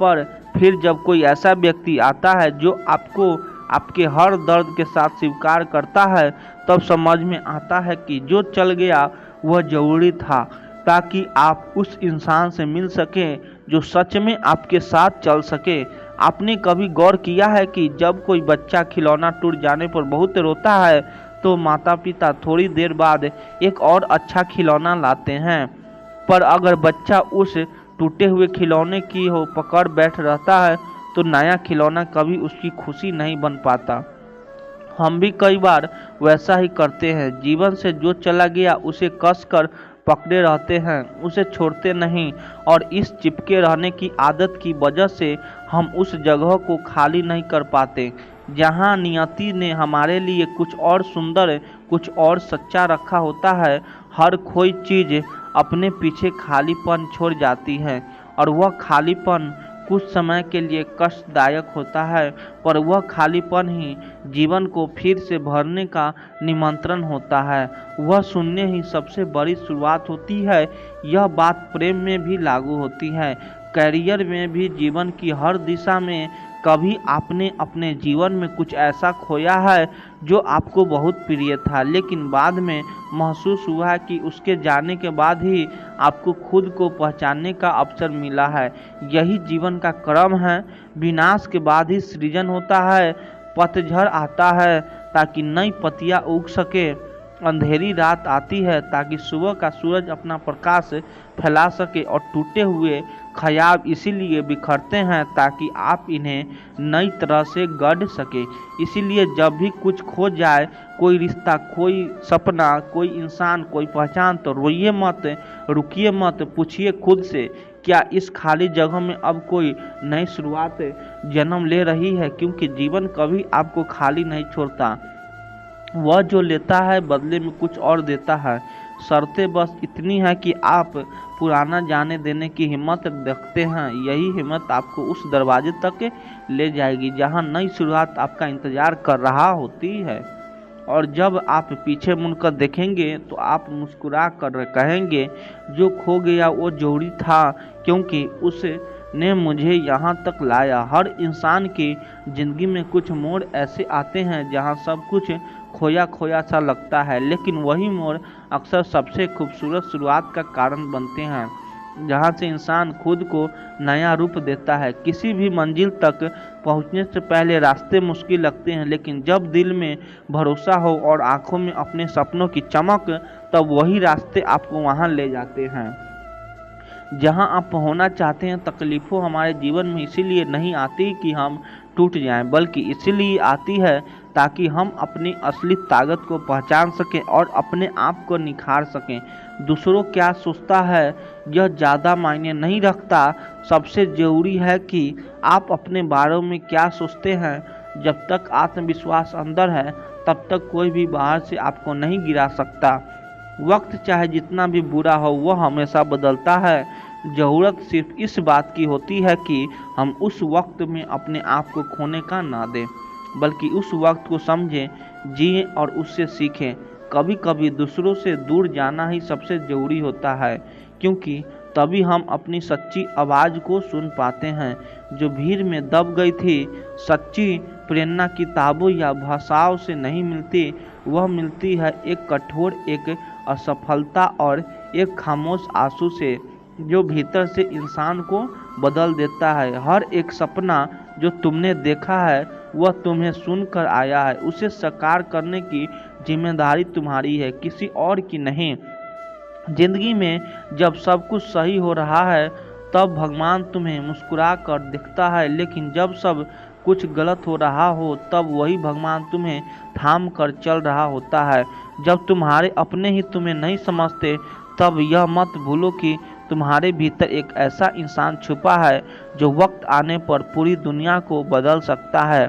पर फिर जब कोई ऐसा व्यक्ति आता है जो आपको आपके हर दर्द के साथ स्वीकार करता है, तब समझ में आता है कि जो चल गया वह जरूरी था, ताकि आप उस इंसान से मिल सकें जो सच में आपके साथ चल सके। आपने कभी गौर किया है कि जब कोई बच्चा खिलौना टूट जाने पर बहुत रोता है तो माता पिता थोड़ी देर बाद एक और अच्छा खिलौना लाते हैं, पर अगर बच्चा उस टूटे हुए खिलौने की हो पकड़ बैठ रहता है तो नया खिलौना कभी उसकी खुशी नहीं बन पाता। हम भी कई बार वैसा ही करते हैं, जीवन से जो चला गया उसे कस कर पकड़े रहते हैं, उसे छोड़ते नहीं, और इस चिपके रहने की आदत की वजह से हम उस जगह को खाली नहीं कर पाते जहां नियति ने हमारे लिए कुछ और सुंदर, कुछ और सच्चा रखा होता है। हर खोई चीज़ अपने पीछे खालीपन छोड़ जाती है और वह खालीपन कुछ समय के लिए कष्टदायक होता है, पर वह खालीपन ही जीवन को फिर से भरने का निमंत्रण होता है। वह शून्य ही सबसे बड़ी शुरुआत होती है। यह बात प्रेम में भी लागू होती है, करियर में भी, जीवन की हर दिशा में। कभी आपने अपने जीवन में कुछ ऐसा खोया है जो आपको बहुत प्रिय था, लेकिन बाद में महसूस हुआ कि उसके जाने के बाद ही आपको खुद को पहचानने का अवसर मिला है। यही जीवन का क्रम है। विनाश के बाद ही सृजन होता है, पतझड़ आता है ताकि नई पत्तियां उग सके, अंधेरी रात आती है ताकि सुबह का सूरज अपना प्रकाश फैला सके, और टूटे हुए ख्याल इसीलिए बिखरते हैं ताकि आप इन्हें नई तरह से गढ़ सके। इसीलिए जब भी कुछ खो जाए, कोई रिश्ता, कोई सपना, कोई इंसान, कोई पहचान, तो रोइए मत, रुकिए मत, पूछिए खुद से, क्या इस खाली जगह में अब कोई नई शुरुआत जन्म ले रही है? क्योंकि जीवन कभी आपको खाली नहीं छोड़ता, वह जो लेता है बदले में कुछ और देता है। शर्तें बस इतनी है कि आप पुराना जाने देने की हिम्मत रखते हैं। यही हिम्मत आपको उस दरवाजे तक ले जाएगी जहां नई शुरुआत आपका इंतजार कर रहा होती है। और जब आप पीछे मुड़कर देखेंगे तो आप मुस्कुरा कर कहेंगे, जो खो गया वो जरूरी था, क्योंकि उसने मुझे यहाँ तक लाया। हर इंसान की ज़िंदगी में कुछ मोड़ ऐसे आते हैं जहाँ सब कुछ खोया खोया सा लगता है, लेकिन वही मोड़ अक्सर सबसे खूबसूरत शुरुआत का कारण बनते हैं, जहाँ से इंसान खुद को नया रूप देता है। किसी भी मंजिल तक पहुँचने से पहले रास्ते मुश्किल लगते हैं, लेकिन जब दिल में भरोसा हो और आंखों में अपने सपनों की चमक, तब वही रास्ते आपको वहाँ ले जाते हैं जहाँ आप होना चाहते हैं। तकलीफ़ों हमारे जीवन में इसीलिए नहीं आती कि हम टूट जाएं, बल्कि इसीलिए आती है ताकि हम अपनी असली ताकत को पहचान सकें और अपने आप को निखार सकें। दूसरों क्या सोचता है यह ज़्यादा मायने नहीं रखता, सबसे ज़रूरी है कि आप अपने बारे में क्या सोचते हैं। जब तक आत्मविश्वास अंदर है, तब तक कोई भी बाहर से आपको नहीं गिरा सकता। वक्त चाहे जितना भी बुरा हो, वह हमेशा बदलता है। ज़रूरत सिर्फ इस बात की होती है कि हम उस वक्त में अपने आप को खोने का ना दें, बल्कि उस वक्त को समझें, जिएं और उससे सीखें। कभी कभी दूसरों से दूर जाना ही सबसे ज़रूरी होता है, क्योंकि तभी हम अपनी सच्ची आवाज़ को सुन पाते हैं, जो भीड़ में दब गई थी। सच्ची प्रेरणा किताबों या भाषाओं से नहीं मिलती, वह मिलती है एक कठोर, एक असफलता और एक खामोश आंसू से, जो भीतर से इंसान को बदल देता है। हर एक सपना जो तुमने देखा है वह तुम्हें सुनकर आया है, उसे साकार करने की जिम्मेदारी तुम्हारी है, किसी और की नहीं। जिंदगी में जब सब कुछ सही हो रहा है तब भगवान तुम्हें मुस्कुरा कर दिखता है, लेकिन जब सब कुछ गलत हो रहा हो तब वही भगवान तुम्हें थाम कर चल रहा होता है। जब तुम्हारे अपने ही तुम्हें नहीं समझते, तब यह मत भूलो कि तुम्हारे भीतर एक ऐसा इंसान छुपा है जो वक्त आने पर पूरी दुनिया को बदल सकता है।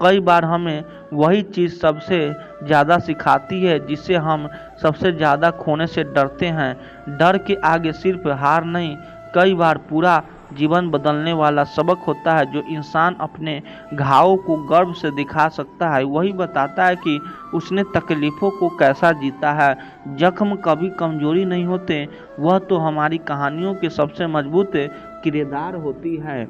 कई बार हमें वही चीज़ सबसे ज़्यादा सिखाती है जिसे हम सबसे ज़्यादा खोने से डरते हैं। डर के आगे सिर्फ हार नहीं, कई बार पूरा जीवन बदलने वाला सबक होता है। जो इंसान अपने घावों को गर्व से दिखा सकता है, वही बताता है कि उसने तकलीफ़ों को कैसा जीता है। जख्म कभी कमजोरी नहीं होते, वह तो हमारी कहानियों के सबसे मजबूत किरदार होती है।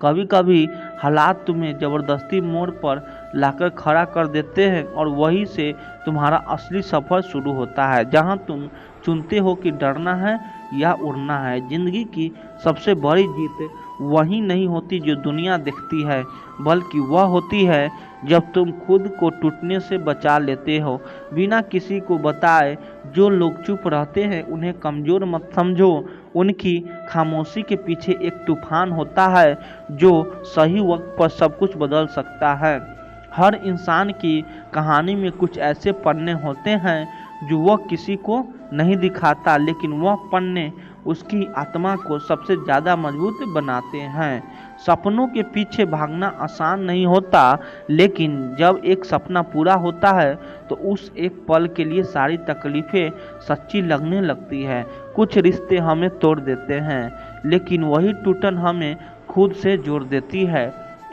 कभी कभी हालात तुम्हें ज़बरदस्ती मोड़ पर लाकर खड़ा कर देते हैं, और वहीं से तुम्हारा असली सफ़र शुरू होता है, जहां तुम चुनते हो कि डरना है या उड़ना है। ज़िंदगी की सबसे बड़ी जीत वही नहीं होती जो दुनिया देखती है, बल्कि वह होती है जब तुम खुद को टूटने से बचा लेते हो, बिना किसी को बताए। जो लोग चुप रहते हैं उन्हें कमज़ोर मत समझो, उनकी खामोशी के पीछे एक तूफान होता है जो सही वक्त पर सब कुछ बदल सकता है। हर इंसान की कहानी में कुछ ऐसे पन्ने होते हैं जो वह किसी को नहीं दिखाता, लेकिन वह पन्ने उसकी आत्मा को सबसे ज़्यादा मजबूत बनाते हैं। सपनों के पीछे भागना आसान नहीं होता, लेकिन जब एक सपना पूरा होता है तो उस एक पल के लिए सारी तकलीफ़ें सच्ची लगने लगती है। कुछ रिश्ते हमें तोड़ देते हैं, लेकिन वही टूटन हमें खुद से जोड़ देती है,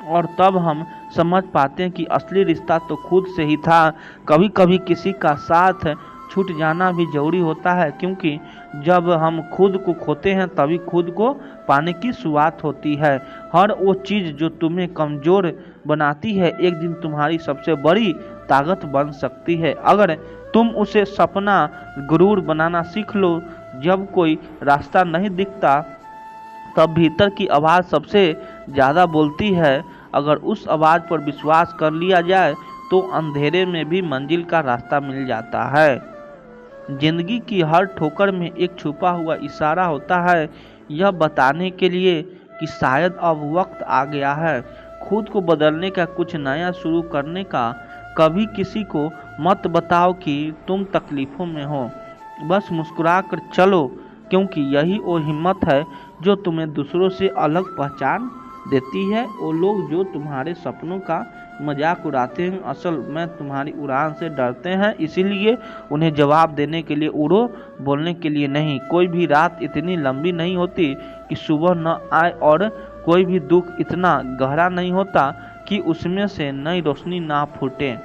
और तब हम समझ पाते हैं कि असली रिश्ता तो खुद से ही था। कभी कभी किसी का साथ छूट जाना भी जरूरी होता है, क्योंकि जब हम खुद को खोते हैं तभी खुद को पाने की शुरुआत होती है। हर वो चीज़ जो तुम्हें कमज़ोर बनाती है एक दिन तुम्हारी सबसे बड़ी ताकत बन सकती है, अगर तुम उसे सपना गुरूर बनाना सीख लो। जब कोई रास्ता नहीं दिखता तब भीतर की आवाज़ सबसे ज़्यादा बोलती है। अगर उस आवाज़ पर विश्वास कर लिया जाए तो अंधेरे में भी मंजिल का रास्ता मिल जाता है। जिंदगी की हर ठोकर में एक छुपा हुआ इशारा होता है, यह बताने के लिए कि शायद अब वक्त आ गया है खुद को बदलने का, कुछ नया शुरू करने का। कभी किसी को मत बताओ कि तुम तकलीफ़ों में हो, बस मुस्कुरा कर चलो, क्योंकि यही वो हिम्मत है जो तुम्हें दूसरों से अलग पहचान देती है। वो लोग जो तुम्हारे सपनों का मजाक उड़ाते हैं, असल में तुम्हारी उड़ान से डरते हैं, इसीलिए उन्हें जवाब देने के लिए उड़ो, बोलने के लिए नहीं। कोई भी रात इतनी लंबी नहीं होती कि सुबह न आए, और कोई भी दुख इतना गहरा नहीं होता कि उसमें से नई रोशनी ना फूटे।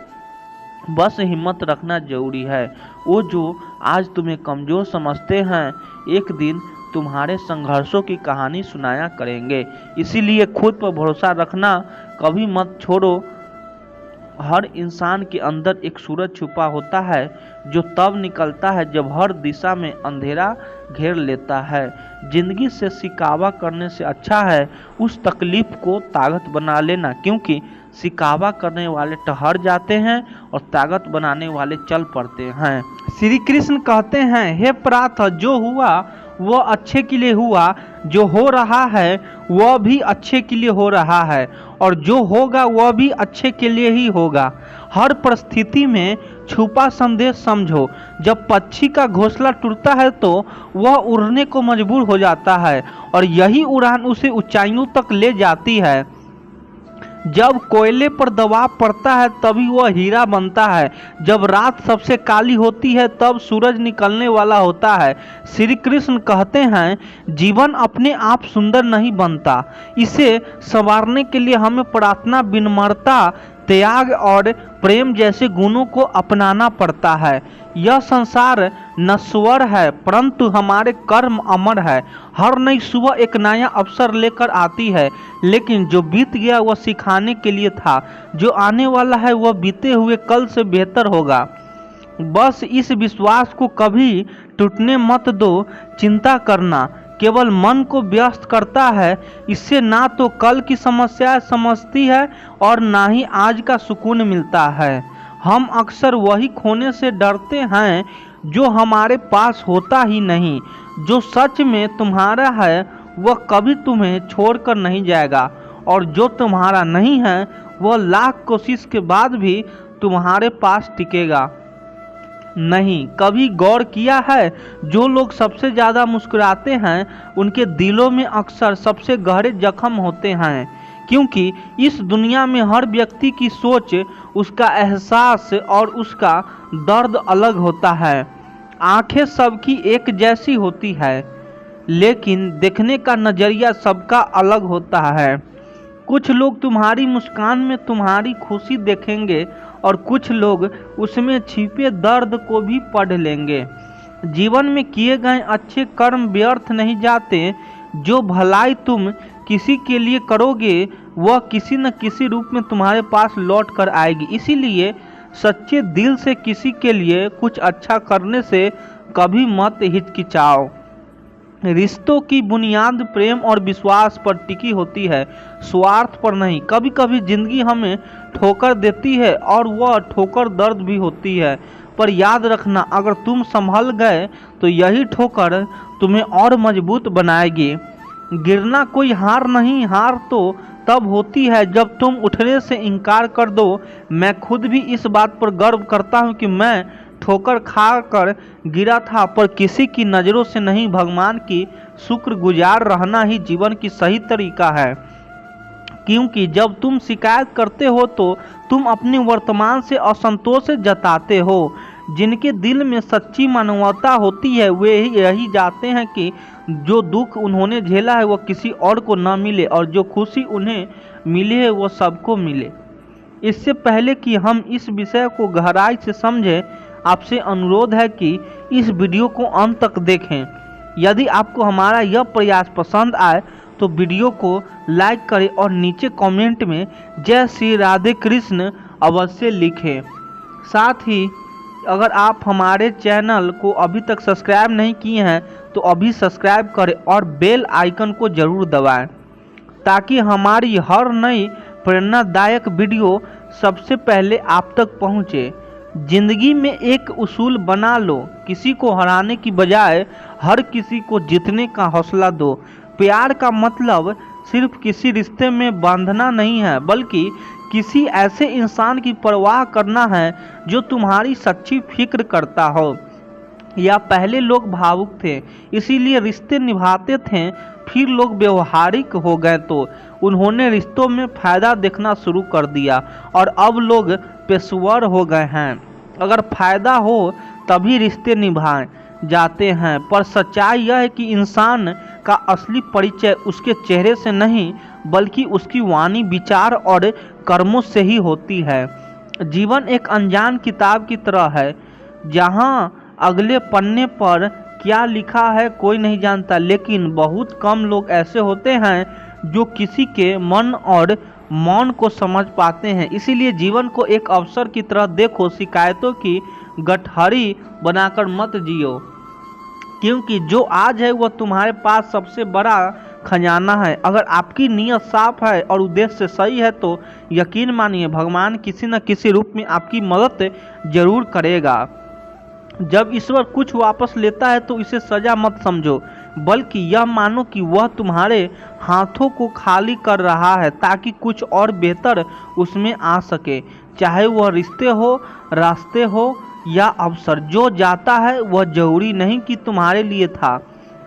बस हिम्मत रखना जरूरी है। वो जो आज तुम्हें कमज़ोर समझते हैं, एक दिन तुम्हारे संघर्षों की कहानी सुनाया करेंगे। इसीलिए खुद पर भरोसा रखना कभी मत छोड़ो। हर इंसान के अंदर एक सूरज छुपा होता है जो तब निकलता है जब हर दिशा में अंधेरा घेर लेता है। जिंदगी से शिकावा करने से अच्छा है उस तकलीफ को ताकत बना लेना, क्योंकि शिकावा करने वाले ठहर जाते हैं और ताकत बनाने वाले चल पड़ते हैं। श्री कृष्ण कहते हैं, हे प्रार्थ, जो हुआ वह अच्छे के लिए हुआ, जो हो रहा है वह भी अच्छे के लिए हो रहा है, और जो होगा वह भी अच्छे के लिए ही होगा। हर परिस्थिति में छुपा संदेश समझो। जब पक्षी का घोंसला टूटता है तो वह उड़ने को मजबूर हो जाता है, और यही उड़ान उसे ऊंचाइयों तक ले जाती है। जब कोयले पर दबाव पड़ता है तभी वह हीरा बनता है। जब रात सबसे काली होती है तब सूरज निकलने वाला होता है। श्री कृष्ण कहते हैं, जीवन अपने आप सुंदर नहीं बनता, इसे संवारने के लिए हमें प्रार्थना, विनम्रता, त्याग और प्रेम जैसे गुणों को अपनाना पड़ता है। यह संसार नश्वर है, परंतु हमारे कर्म अमर है। हर नई सुबह एक नया अवसर लेकर आती है, लेकिन जो बीत गया वह सिखाने के लिए था, जो आने वाला है वह बीते हुए कल से बेहतर होगा। बस इस विश्वास को कभी टूटने मत दो। चिंता करना केवल मन को व्यस्त करता है, इससे ना तो कल की समस्या समझती है और ना ही आज का सुकून मिलता है। हम अक्सर वही खोने से डरते हैं जो हमारे पास होता ही नहीं। जो सच में तुम्हारा है वह कभी तुम्हें छोड़कर नहीं जाएगा, और जो तुम्हारा नहीं है वह लाख कोशिश के बाद भी तुम्हारे पास टिकेगा नहीं। कभी गौर किया है, जो लोग सबसे ज़्यादा मुस्कुराते हैं उनके दिलों में अक्सर सबसे गहरे जख्म होते हैं, क्योंकि इस दुनिया में हर व्यक्ति की सोच, उसका एहसास और उसका दर्द अलग होता है। आंखें सबकी एक जैसी होती है, लेकिन देखने का नज़रिया सबका अलग होता है। कुछ लोग तुम्हारी मुस्कान में तुम्हारी खुशी देखेंगे और कुछ लोग उसमें छिपे दर्द को भी पढ़ लेंगे। जीवन में किए गए अच्छे कर्म व्यर्थ नहीं जाते। जो भलाई तुम किसी के लिए करोगे वह किसी न किसी रूप में तुम्हारे पास लौट कर आएगी। इसीलिए सच्चे दिल से किसी के लिए कुछ अच्छा करने से कभी मत हिचकिचाओ। रिश्तों की बुनियाद प्रेम और विश्वास पर टिकी होती है, स्वार्थ पर नहीं। कभी कभी जिंदगी हमें ठोकर देती है और वह ठोकर दर्द भी होती है, पर याद रखना, अगर तुम संभल गए तो यही ठोकर तुम्हें और मजबूत बनाएगी। गिरना कोई हार नहीं, हार तो तब होती है जब तुम उठने से इनकार कर दो। मैं खुद भी इस बात पर गर्व करता हूँ कि मैं ठोकर खाकर गिरा था, पर किसी की नज़रों से नहीं, भगवान की शुक्रगुजार रहना ही जीवन की सही तरीका है। क्योंकि जब तुम शिकायत करते हो तो तुम अपने वर्तमान से असंतोष जताते हो। जिनके दिल में सच्ची मानवता होती है वे यही चाहते हैं कि जो दुख उन्होंने झेला है वह किसी और को न मिले, और जो खुशी उन्हें मिले है वह सबको मिले। इससे पहले कि हम इस विषय को गहराई से समझें, आपसे अनुरोध है कि इस वीडियो को अंत तक देखें। यदि आपको हमारा यह प्रयास पसंद आए तो वीडियो को लाइक करें और नीचे कमेंट में जय श्री राधे कृष्ण अवश्य लिखें। साथ ही अगर आप हमारे चैनल को अभी तक सब्सक्राइब नहीं किए हैं तो अभी सब्सक्राइब करें और बेल आइकन को ज़रूर दबाएं, ताकि हमारी हर नई प्रेरणादायक वीडियो सबसे पहले आप तक पहुँचे। जिंदगी में एक उसूल बना लो, किसी को हराने की बजाय हर किसी को जीतने का हौसला दो। प्यार का मतलब सिर्फ किसी रिश्ते में बांधना नहीं है, बल्कि किसी ऐसे इंसान की परवाह करना है जो तुम्हारी सच्ची फिक्र करता हो। या पहले लोग भावुक थे इसीलिए रिश्ते निभाते थे, फिर लोग व्यवहारिक हो गए तो उन्होंने रिश्तों में फायदा देखना शुरू कर दिया, और अब लोग पेशेवर हो गए हैं। अगर फायदा हो तभी रिश्ते निभाए जाते हैं, पर सच्चाई यह है कि इंसान का असली परिचय उसके चेहरे से नहीं बल्कि उसकी वाणी, विचार और कर्मों से ही होती है। जीवन एक अनजान किताब की तरह है जहां अगले पन्ने पर क्या लिखा है कोई नहीं जानता, लेकिन बहुत कम लोग ऐसे होते हैं जो किसी के मन और मौन को समझ पाते हैं। इसीलिए जीवन को एक अवसर की तरह देखो, शिकायतों की गठरी बनाकर मत जियो, क्योंकि जो आज है वह तुम्हारे पास सबसे बड़ा खजाना है। अगर आपकी नीयत साफ है और उद्देश्य सही है तो यकीन मानिए भगवान किसी न किसी रूप में आपकी मदद जरूर करेगा। जब ईश्वर कुछ वापस लेता है तो इसे सजा मत समझो, बल्कि यह मानो कि वह तुम्हारे हाथों को खाली कर रहा है ताकि कुछ और बेहतर उसमें आ सके। चाहे वह रिश्ते हो, रास्ते हो या अवसर, जो जाता है वह जरूरी नहीं कि तुम्हारे लिए था,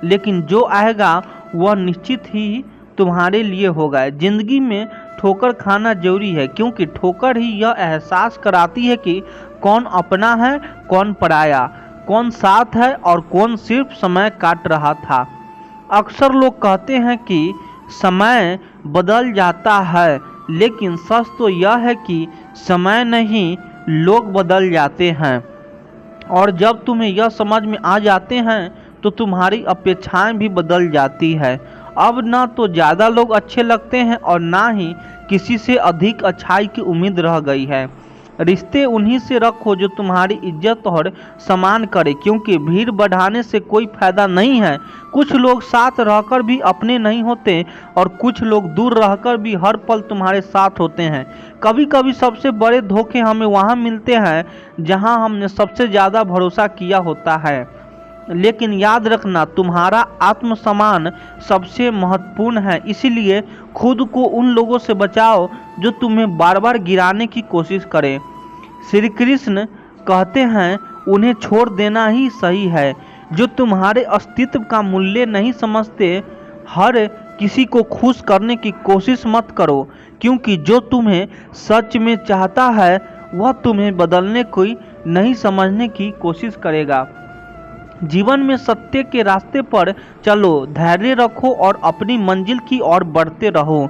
लेकिन जो आएगा वह निश्चित ही तुम्हारे लिए होगा। जिंदगी में ठोकर खाना जरूरी है, क्योंकि ठोकर ही यह एहसास कराती है कि कौन अपना है, कौन पराया, कौन साथ है और कौन सिर्फ समय काट रहा था। अक्सर लोग कहते हैं कि समय बदल जाता है, लेकिन सच तो यह है कि समय नहीं, लोग बदल जाते हैं। और जब तुम्हें यह समझ में आ जाते हैं तो तुम्हारी अपेक्षाएं भी बदल जाती है। अब ना तो ज़्यादा लोग अच्छे लगते हैं और ना ही किसी से अधिक अच्छाई की उम्मीद रह गई है। रिश्ते उन्हीं से रखो जो तुम्हारी इज्जत और सम्मान करे, क्योंकि भीड़ बढ़ाने से कोई फायदा नहीं है। कुछ लोग साथ रहकर भी अपने नहीं होते और कुछ लोग दूर रहकर भी हर पल तुम्हारे साथ होते हैं। कभी कभी सबसे बड़े धोखे हमें वहाँ मिलते हैं जहाँ हमने सबसे ज़्यादा भरोसा किया होता है। लेकिन याद रखना, तुम्हारा आत्मसम्मान सबसे महत्वपूर्ण है, इसीलिए खुद को उन लोगों से बचाओ जो तुम्हें बार बार गिराने की कोशिश करें। श्री कृष्ण कहते हैं उन्हें छोड़ देना ही सही है। जो तुम्हारे अस्तित्व का मूल्य नहीं समझते, हर किसी को खुश करने की कोशिश मत करो, क्योंकि जो तुम्हें सच में चाहता है वह तुम्हें बदलने की नहीं समझने की कोशिश करेगा। जीवन में सत्य के रास्ते पर चलो, धैर्य रखो और अपनी मंजिल की ओर बढ़ते रहो।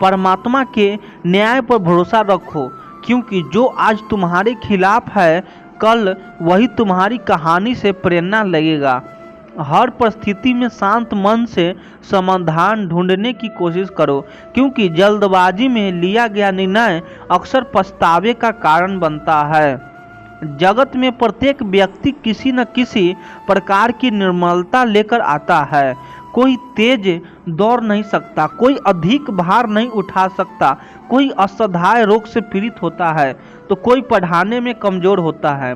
परमात्मा के न्याय पर भरोसा रखो, क्योंकि जो आज तुम्हारे खिलाफ है कल वही तुम्हारी कहानी से प्रेरणा लगेगा। हर परिस्थिति में शांत मन से समाधान ढूंढने की कोशिश करो, क्योंकि जल्दबाजी में लिया गया निर्णय अक्सर पछतावे का कारण बनता है। जगत में प्रत्येक व्यक्ति किसी न किसी प्रकार की निर्मलता लेकर आता है। कोई तेज दौड़ नहीं सकता, कोई अधिक भार नहीं उठा सकता, कोई असाध्य रोग से पीड़ित होता है तो कोई पढ़ाने में कमजोर होता है।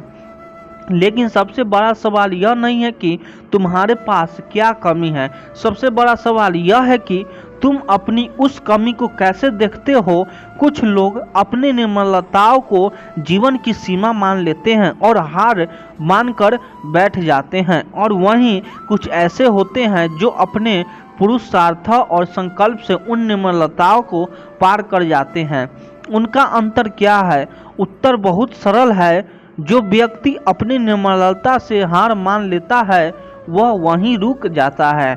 लेकिन सबसे बड़ा सवाल यह नहीं है कि तुम्हारे पास क्या कमी है, सबसे बड़ा सवाल यह है कि तुम अपनी उस कमी को कैसे देखते हो। कुछ लोग अपने निर्मलताओं को जीवन की सीमा मान लेते हैं और हार मानकर बैठ जाते हैं, और वहीं कुछ ऐसे होते हैं जो अपने पुरुषार्थ और संकल्प से उन निर्मलताओं को पार कर जाते हैं। उनका अंतर क्या है? उत्तर बहुत सरल है। जो व्यक्ति अपनी निर्मलता से हार मान लेता है वह वहीं रुक जाता है,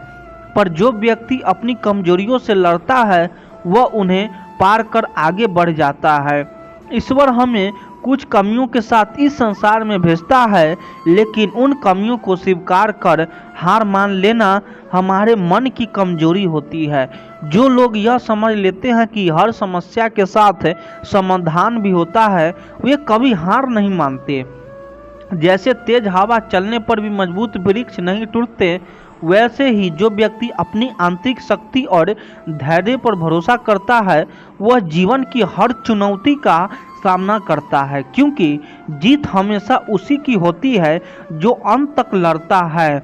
पर जो व्यक्ति अपनी कमजोरियों से लड़ता है वह उन्हें पार कर आगे बढ़ जाता है। ईश्वर हमें कुछ कमियों के साथ इस संसार में भेजता है, लेकिन उन कमियों को स्वीकार कर हार मान लेना हमारे मन की कमजोरी होती है। जो लोग यह समझ लेते हैं कि हर समस्या के साथ समाधान भी होता है, वे कभी हार नहीं मानते। जैसे तेज हवा चलने पर भी मजबूत वृक्ष नहीं टूटते, वैसे ही जो व्यक्ति अपनी आंतरिक शक्ति और धैर्य पर भरोसा करता है वह जीवन की हर चुनौती का सामना करता है, क्योंकि जीत हमेशा उसी की होती है जो अंत तक लड़ता है।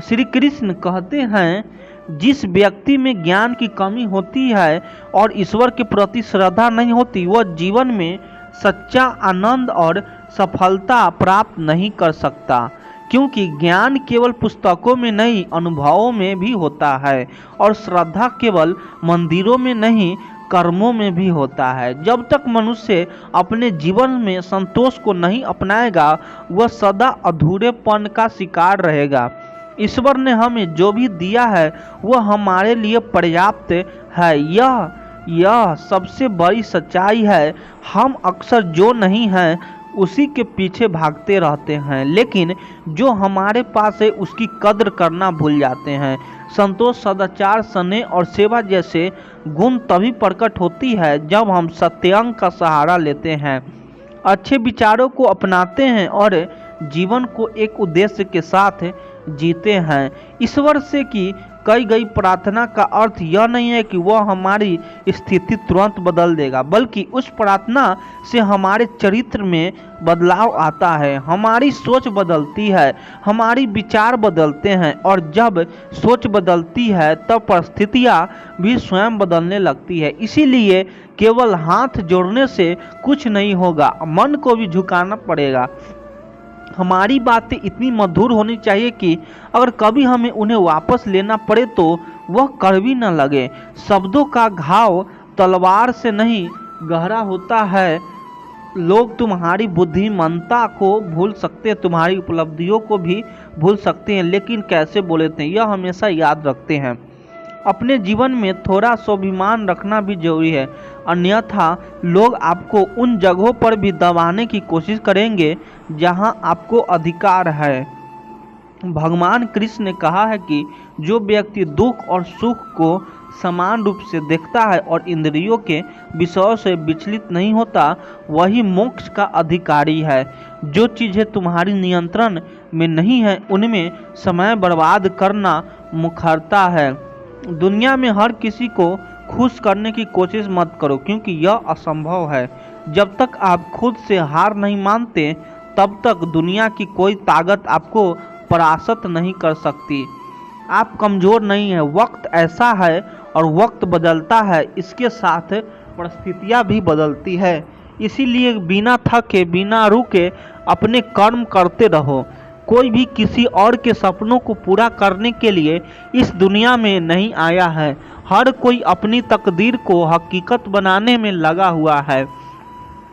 श्री कृष्ण कहते हैं, जिस व्यक्ति में ज्ञान की कमी होती है और ईश्वर के प्रति श्रद्धा नहीं होती, वह जीवन में सच्चा आनंद और सफलता प्राप्त नहीं कर सकता, क्योंकि ज्ञान केवल पुस्तकों में नहीं, अनुभवों में भी होता है, और श्रद्धा केवल मंदिरों में नहीं, कर्मों में भी होता है। जब तक मनुष्य अपने जीवन में संतोष को नहीं अपनाएगा, वह सदा अधूरेपन का शिकार रहेगा। ईश्वर ने हमें जो भी दिया है वह हमारे लिए पर्याप्त है, यह सबसे बड़ी सच्चाई है। हम अक्सर जो नहीं हैं उसी के पीछे भागते रहते हैं, लेकिन जो हमारे पास है उसकी कद्र करना भूल जाते हैं। संतोष, सदाचार, स्नेह और सेवा जैसे गुण तभी प्रकट होती है जब हम सत्यांग का सहारा लेते हैं, अच्छे विचारों को अपनाते हैं और जीवन को एक उद्देश्य के साथ जीते हैं। ईश्वर से की गई प्रार्थना का अर्थ यह नहीं है कि वह हमारी स्थिति तुरंत बदल देगा, बल्कि उस प्रार्थना से हमारे चरित्र में बदलाव आता है, हमारी सोच बदलती है, हमारी विचार बदलते हैं, और जब सोच बदलती है तब परिस्थितियाँ भी स्वयं बदलने लगती है। इसीलिए केवल हाथ जोड़ने से कुछ नहीं होगा, मन को भी झुकाना पड़ेगा। हमारी बातें इतनी मधुर होनी चाहिए कि अगर कभी हमें उन्हें वापस लेना पड़े तो वह कड़वी न लगे। शब्दों का घाव तलवार से नहीं गहरा होता है। लोग तुम्हारी बुद्धिमत्ता को भूल सकते हैं, तुम्हारी उपलब्धियों को भी भूल सकते हैं, लेकिन कैसे बोले थे यह हमेशा याद रखते हैं। अपने जीवन में थोड़ा स्वाभिमान रखना भी जरूरी है, अन्यथा लोग आपको उन जगहों पर भी दबाने की कोशिश करेंगे जहां आपको अधिकार है। भगवान कृष्ण ने कहा है कि जो व्यक्ति दुख और सुख को समान रूप से देखता है और इंद्रियों के विषयों से विचलित नहीं होता, वही मोक्ष का अधिकारी है। जो चीज़ें तुम्हारी नियंत्रण में नहीं है उनमें समय बर्बाद करना मूर्खता है। दुनिया में हर किसी को खुश करने की कोशिश मत करो, क्योंकि यह असंभव है। जब तक आप खुद से हार नहीं मानते तब तक दुनिया की कोई ताकत आपको परास्त नहीं कर सकती। आप कमज़ोर नहीं हैं, वक्त ऐसा है और वक्त बदलता है, इसके साथ परिस्थितियाँ भी बदलती है। इसीलिए बिना थके बिना रुके अपने कर्म करते रहो। कोई भी किसी और के सपनों को पूरा करने के लिए इस दुनिया में नहीं आया है। हर कोई अपनी तकदीर को हकीकत बनाने में लगा हुआ है।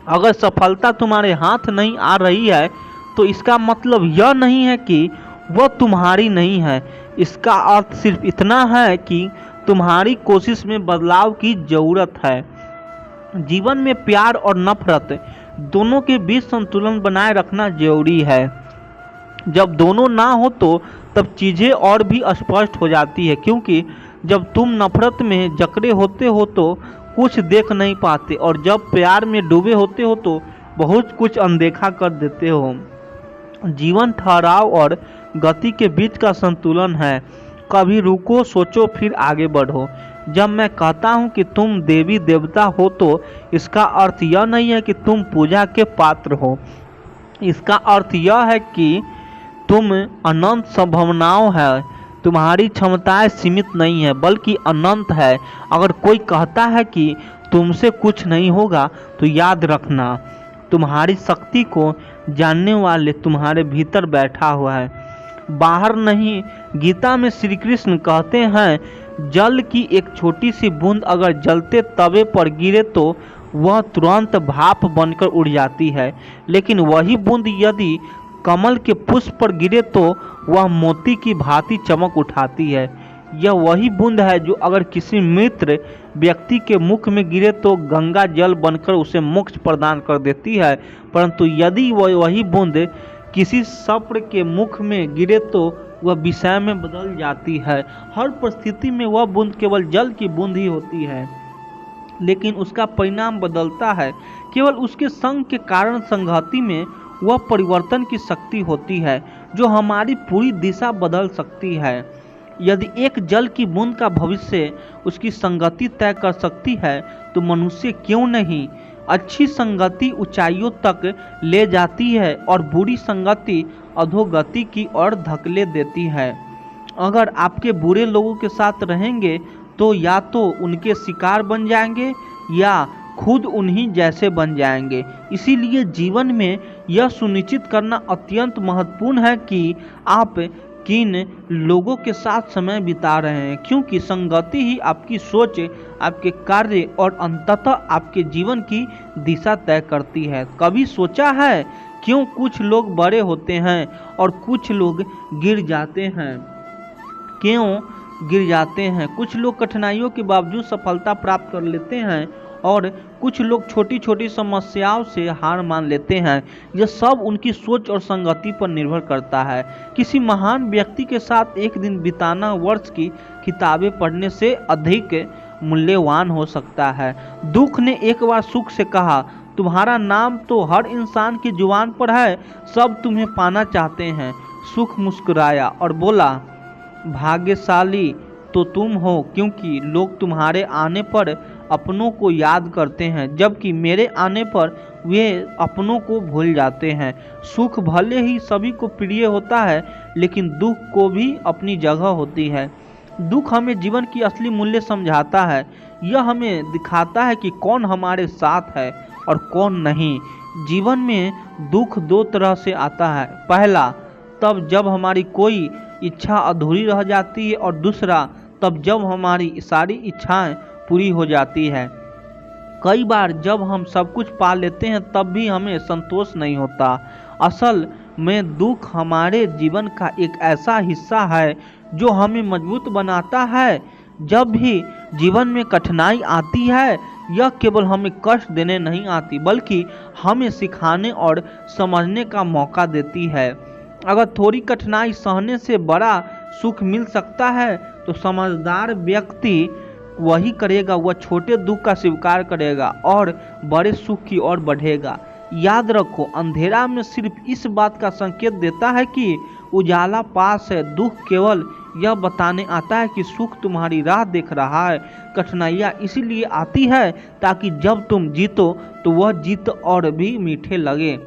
अगर सफलता तुम्हारे हाथ नहीं आ रही है तो इसका मतलब यह नहीं है कि वह तुम्हारी नहीं है। इसका अर्थ सिर्फ इतना है कि तुम्हारी कोशिश में बदलाव की ज़रूरत है। जीवन में प्यार और नफरत दोनों के बीच संतुलन बनाए रखना जरूरी है। जब दोनों ना हो तो तब चीज़ें और भी स्पष्ट हो जाती है, क्योंकि जब तुम नफरत में जकड़े होते हो तो कुछ देख नहीं पाते, और जब प्यार में डूबे होते हो तो बहुत कुछ अनदेखा कर देते हो। जीवन ठहराव और गति के बीच का संतुलन है। कभी रुको, सोचो, फिर आगे बढ़ो। जब मैं कहता हूँ कि तुम देवी देवता हो तो इसका अर्थ यह नहीं है कि तुम पूजा के पात्र हो। इसका अर्थ यह है कि तुम अनंत संभावनाओं है। तुम्हारी क्षमताएं सीमित नहीं है बल्कि अनंत है। अगर कोई कहता है कि तुमसे कुछ नहीं होगा तो याद रखना, तुम्हारी शक्ति को जानने वाले तुम्हारे भीतर बैठा हुआ है, बाहर नहीं। गीता में श्री कृष्ण कहते हैं, जल की एक छोटी सी बूंद अगर जलते तवे पर गिरे तो वह तुरंत भाप बनकर उड़ जाती है, लेकिन वही बूंद यदि कमल के पुष्प पर गिरे तो वह मोती की भांति चमक उठाती है। यह वही बूंद है जो अगर किसी मित्र व्यक्ति के मुख में गिरे तो गंगा जल बनकर उसे मोक्ष प्रदान कर देती है, परंतु यदि वही बूंद किसी सप्र के मुख में गिरे तो वह विषय में बदल जाती है। हर परिस्थिति में वह बूंद केवल जल की बूंद ही होती है, लेकिन उसका परिणाम बदलता है। केवल उसके संग के कारण संगति में वह परिवर्तन की शक्ति होती है जो हमारी पूरी दिशा बदल सकती है। यदि एक जल की बूंद का भविष्य उसकी संगति तय कर सकती है तो मनुष्य क्यों नहीं। अच्छी संगति ऊंचाइयों तक ले जाती है और बुरी संगति अधोगति की ओर धकेले देती है। अगर आपके बुरे लोगों के साथ रहेंगे तो या तो उनके शिकार बन जाएंगे या खुद उन्हीं जैसे बन जाएंगे। इसीलिए जीवन में यह सुनिश्चित करना अत्यंत महत्वपूर्ण है कि आप किन लोगों के साथ समय बिता रहे हैं, क्योंकि संगति ही आपकी सोच, आपके कार्य और अंततः आपके जीवन की दिशा तय करती है। कभी सोचा है क्यों कुछ लोग बड़े होते हैं और कुछ लोग गिर जाते हैं? क्यों गिर जाते हैं? कुछ लोग कठिनाइयों के बावजूद सफलता प्राप्त कर लेते हैं और कुछ लोग छोटी छोटी समस्याओं से हार मान लेते हैं। यह सब उनकी सोच और संगति पर निर्भर करता है। किसी महान व्यक्ति के साथ एक दिन बिताना वर्ष की किताबें पढ़ने से अधिक मूल्यवान हो सकता है। दुख ने एक बार सुख से कहा, तुम्हारा नाम तो हर इंसान की जुबान पर है, सब तुम्हें पाना चाहते हैं। सुख मुस्कुराया और बोला, भाग्यशाली तो तुम हो, क्योंकि लोग तुम्हारे आने पर अपनों को याद करते हैं, जबकि मेरे आने पर वे अपनों को भूल जाते हैं। सुख भले ही सभी को प्रिय होता है, लेकिन दुख को भी अपनी जगह होती है। दुख हमें जीवन की असली मूल्य समझाता है। यह हमें दिखाता है कि कौन हमारे साथ है और कौन नहीं। जीवन में दुख दो तरह से आता है। पहला, तब जब हमारी कोई इच्छा अधूरी रह जाती है, और दूसरा तब जब हमारी सारी इच्छाएं पूरी हो जाती है। कई बार जब हम सब कुछ पा लेते हैं तब भी हमें संतोष नहीं होता। असल में दुख हमारे जीवन का एक ऐसा हिस्सा है जो हमें मजबूत बनाता है। जब भी जीवन में कठिनाई आती है, यह केवल हमें कष्ट देने नहीं आती, बल्कि हमें सिखाने और समझने का मौका देती है। अगर थोड़ी कठिनाई सहने से बड़ा सुख मिल सकता है तो समझदार व्यक्ति वही करेगा। वह छोटे दुख का स्वीकार करेगा और बड़े सुख की ओर बढ़ेगा। याद रखो, अंधेरा में सिर्फ इस बात का संकेत देता है कि उजाला पास है। दुख केवल यह बताने आता है कि सुख तुम्हारी राह देख रहा है। कठिनाइयाँ इसीलिए आती है ताकि जब तुम जीतो तो वह जीत और भी मीठे लगे।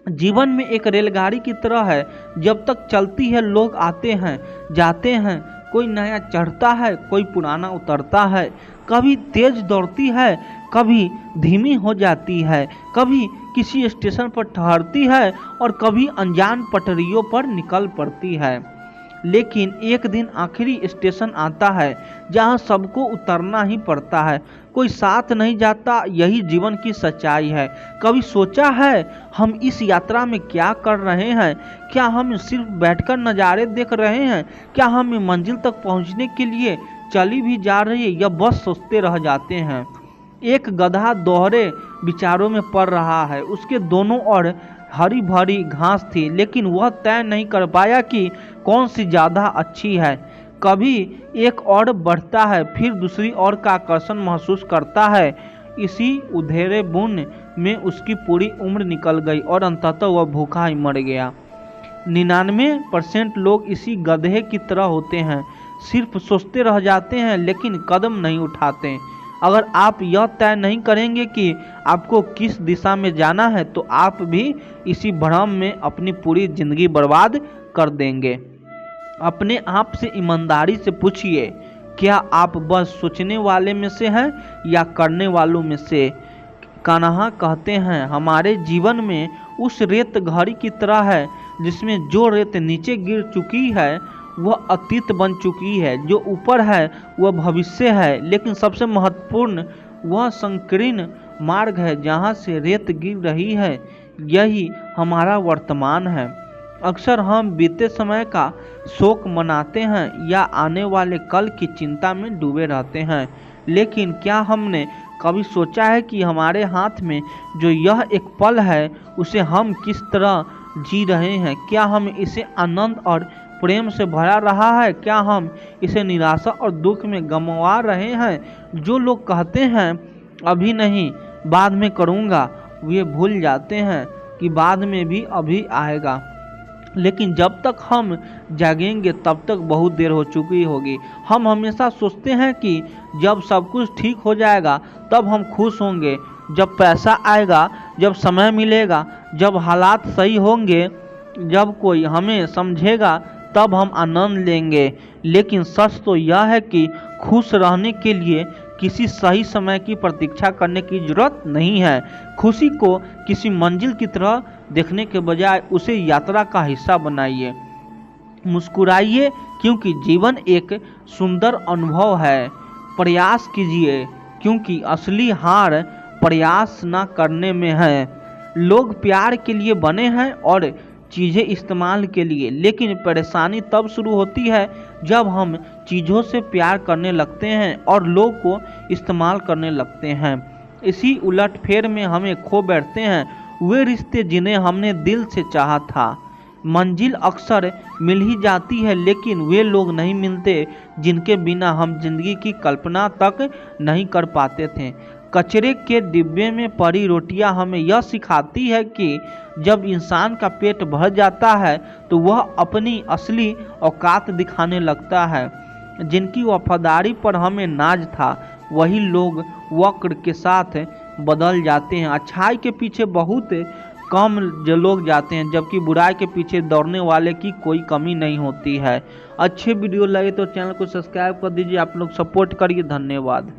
जीवन में एक रेलगाड़ी की तरह है, जब तक चलती है लोग आते हैं जाते हैं, कोई नया चढ़ता है, कोई पुराना उतरता है। कभी तेज दौड़ती है, कभी धीमी हो जाती है, कभी किसी स्टेशन पर ठहरती है और कभी अनजान पटरियों पर निकल पड़ती है। लेकिन एक दिन आखिरी स्टेशन आता है जहां सबको उतरना ही पड़ता है। कोई साथ नहीं जाता, यही जीवन की सच्चाई है। कभी सोचा है हम इस यात्रा में क्या कर रहे हैं? क्या हम सिर्फ बैठकर नज़ारे देख रहे हैं? क्या हम मंजिल तक पहुंचने के लिए चली भी जा रही है, या बस सोचते रह जाते हैं? एक गधा दोहरे विचारों में पड़ रहा है। उसके दोनों ओर हरी भरी घास थी, लेकिन वह तय नहीं कर पाया कि कौन सी ज़्यादा अच्छी है। कभी एक और बढ़ता है, फिर दूसरी ओर का आकर्षण महसूस करता है। इसी उधेरे बुन में उसकी पूरी उम्र निकल गई और अंततः वह भूखा ही मर गया। 99% लोग इसी गधे की तरह होते हैं, सिर्फ सोचते रह जाते हैं लेकिन कदम नहीं उठाते। अगर आप यह तय नहीं करेंगे कि आपको किस दिशा में जाना है तो आप भी इसी भ्रम में अपनी पूरी जिंदगी बर्बाद कर देंगे। अपने आप से ईमानदारी से पूछिए, क्या आप बस सोचने वाले में से हैं या करने वालों में से? कान्हा कहते हैं, हमारे जीवन में उस रेत घड़ी की तरह है जिसमें जो रेत नीचे गिर चुकी है वह अतीत बन चुकी है, जो ऊपर है वह भविष्य है, लेकिन सबसे महत्वपूर्ण वह संकीर्ण मार्ग है जहाँ से रेत गिर रही है। यही हमारा वर्तमान है। अक्सर हम बीते समय का शोक मनाते हैं या आने वाले कल की चिंता में डूबे रहते हैं, लेकिन क्या हमने कभी सोचा है कि हमारे हाथ में जो यह एक पल है उसे हम किस तरह जी रहे हैं? क्या हम इसे आनंद और प्रेम से भरा रहा है? क्या हम इसे निराशा और दुख में गंवा रहे हैं? जो लोग कहते हैं अभी नहीं बाद में करूँगा, वे भूल जाते हैं कि बाद में भी अभी आएगा। लेकिन जब तक हम जागेंगे तब तक बहुत देर हो चुकी होगी। हम हमेशा सोचते हैं कि जब सब कुछ ठीक हो जाएगा तब हम खुश होंगे। जब पैसा आएगा, जब समय मिलेगा, जब हालात सही होंगे, जब कोई हमें समझेगा, तब हम आनंद लेंगे। लेकिन सच तो यह है कि खुश रहने के लिए किसी सही समय की प्रतीक्षा करने की जरूरत नहीं है। खुशी को किसी मंजिल की तरह देखने के बजाय उसे यात्रा का हिस्सा बनाइए। मुस्कुराइए क्योंकि जीवन एक सुंदर अनुभव है। प्रयास कीजिए क्योंकि असली हार प्रयास न करने में है। लोग प्यार के लिए बने हैं और चीज़ें इस्तेमाल के लिए, लेकिन परेशानी तब शुरू होती है जब हम चीज़ों से प्यार करने लगते हैं और लोग को इस्तेमाल करने लगते हैं। इसी उलटफेर में हमें खो बैठते हैं वे रिश्ते जिन्हें हमने दिल से चाहा था। मंजिल अक्सर मिल ही जाती है, लेकिन वे लोग नहीं मिलते जिनके बिना हम जिंदगी की कल्पना तक नहीं कर पाते थे। कचरे के डिब्बे में पड़ी रोटियां हमें यह सिखाती है कि जब इंसान का पेट भर जाता है तो वह अपनी असली औकात दिखाने लगता है। जिनकी वफादारी पर हमें नाज था वही लोग वक्र के साथ बदल जाते हैं। अच्छाई के पीछे बहुत कम लोग जाते हैं, जबकि बुराई के पीछे दौड़ने वाले की कोई कमी नहीं होती है। अच्छे वीडियो लगे तो चैनल को सब्सक्राइब कर दीजिए। आप लोग सपोर्ट करिए। धन्यवाद।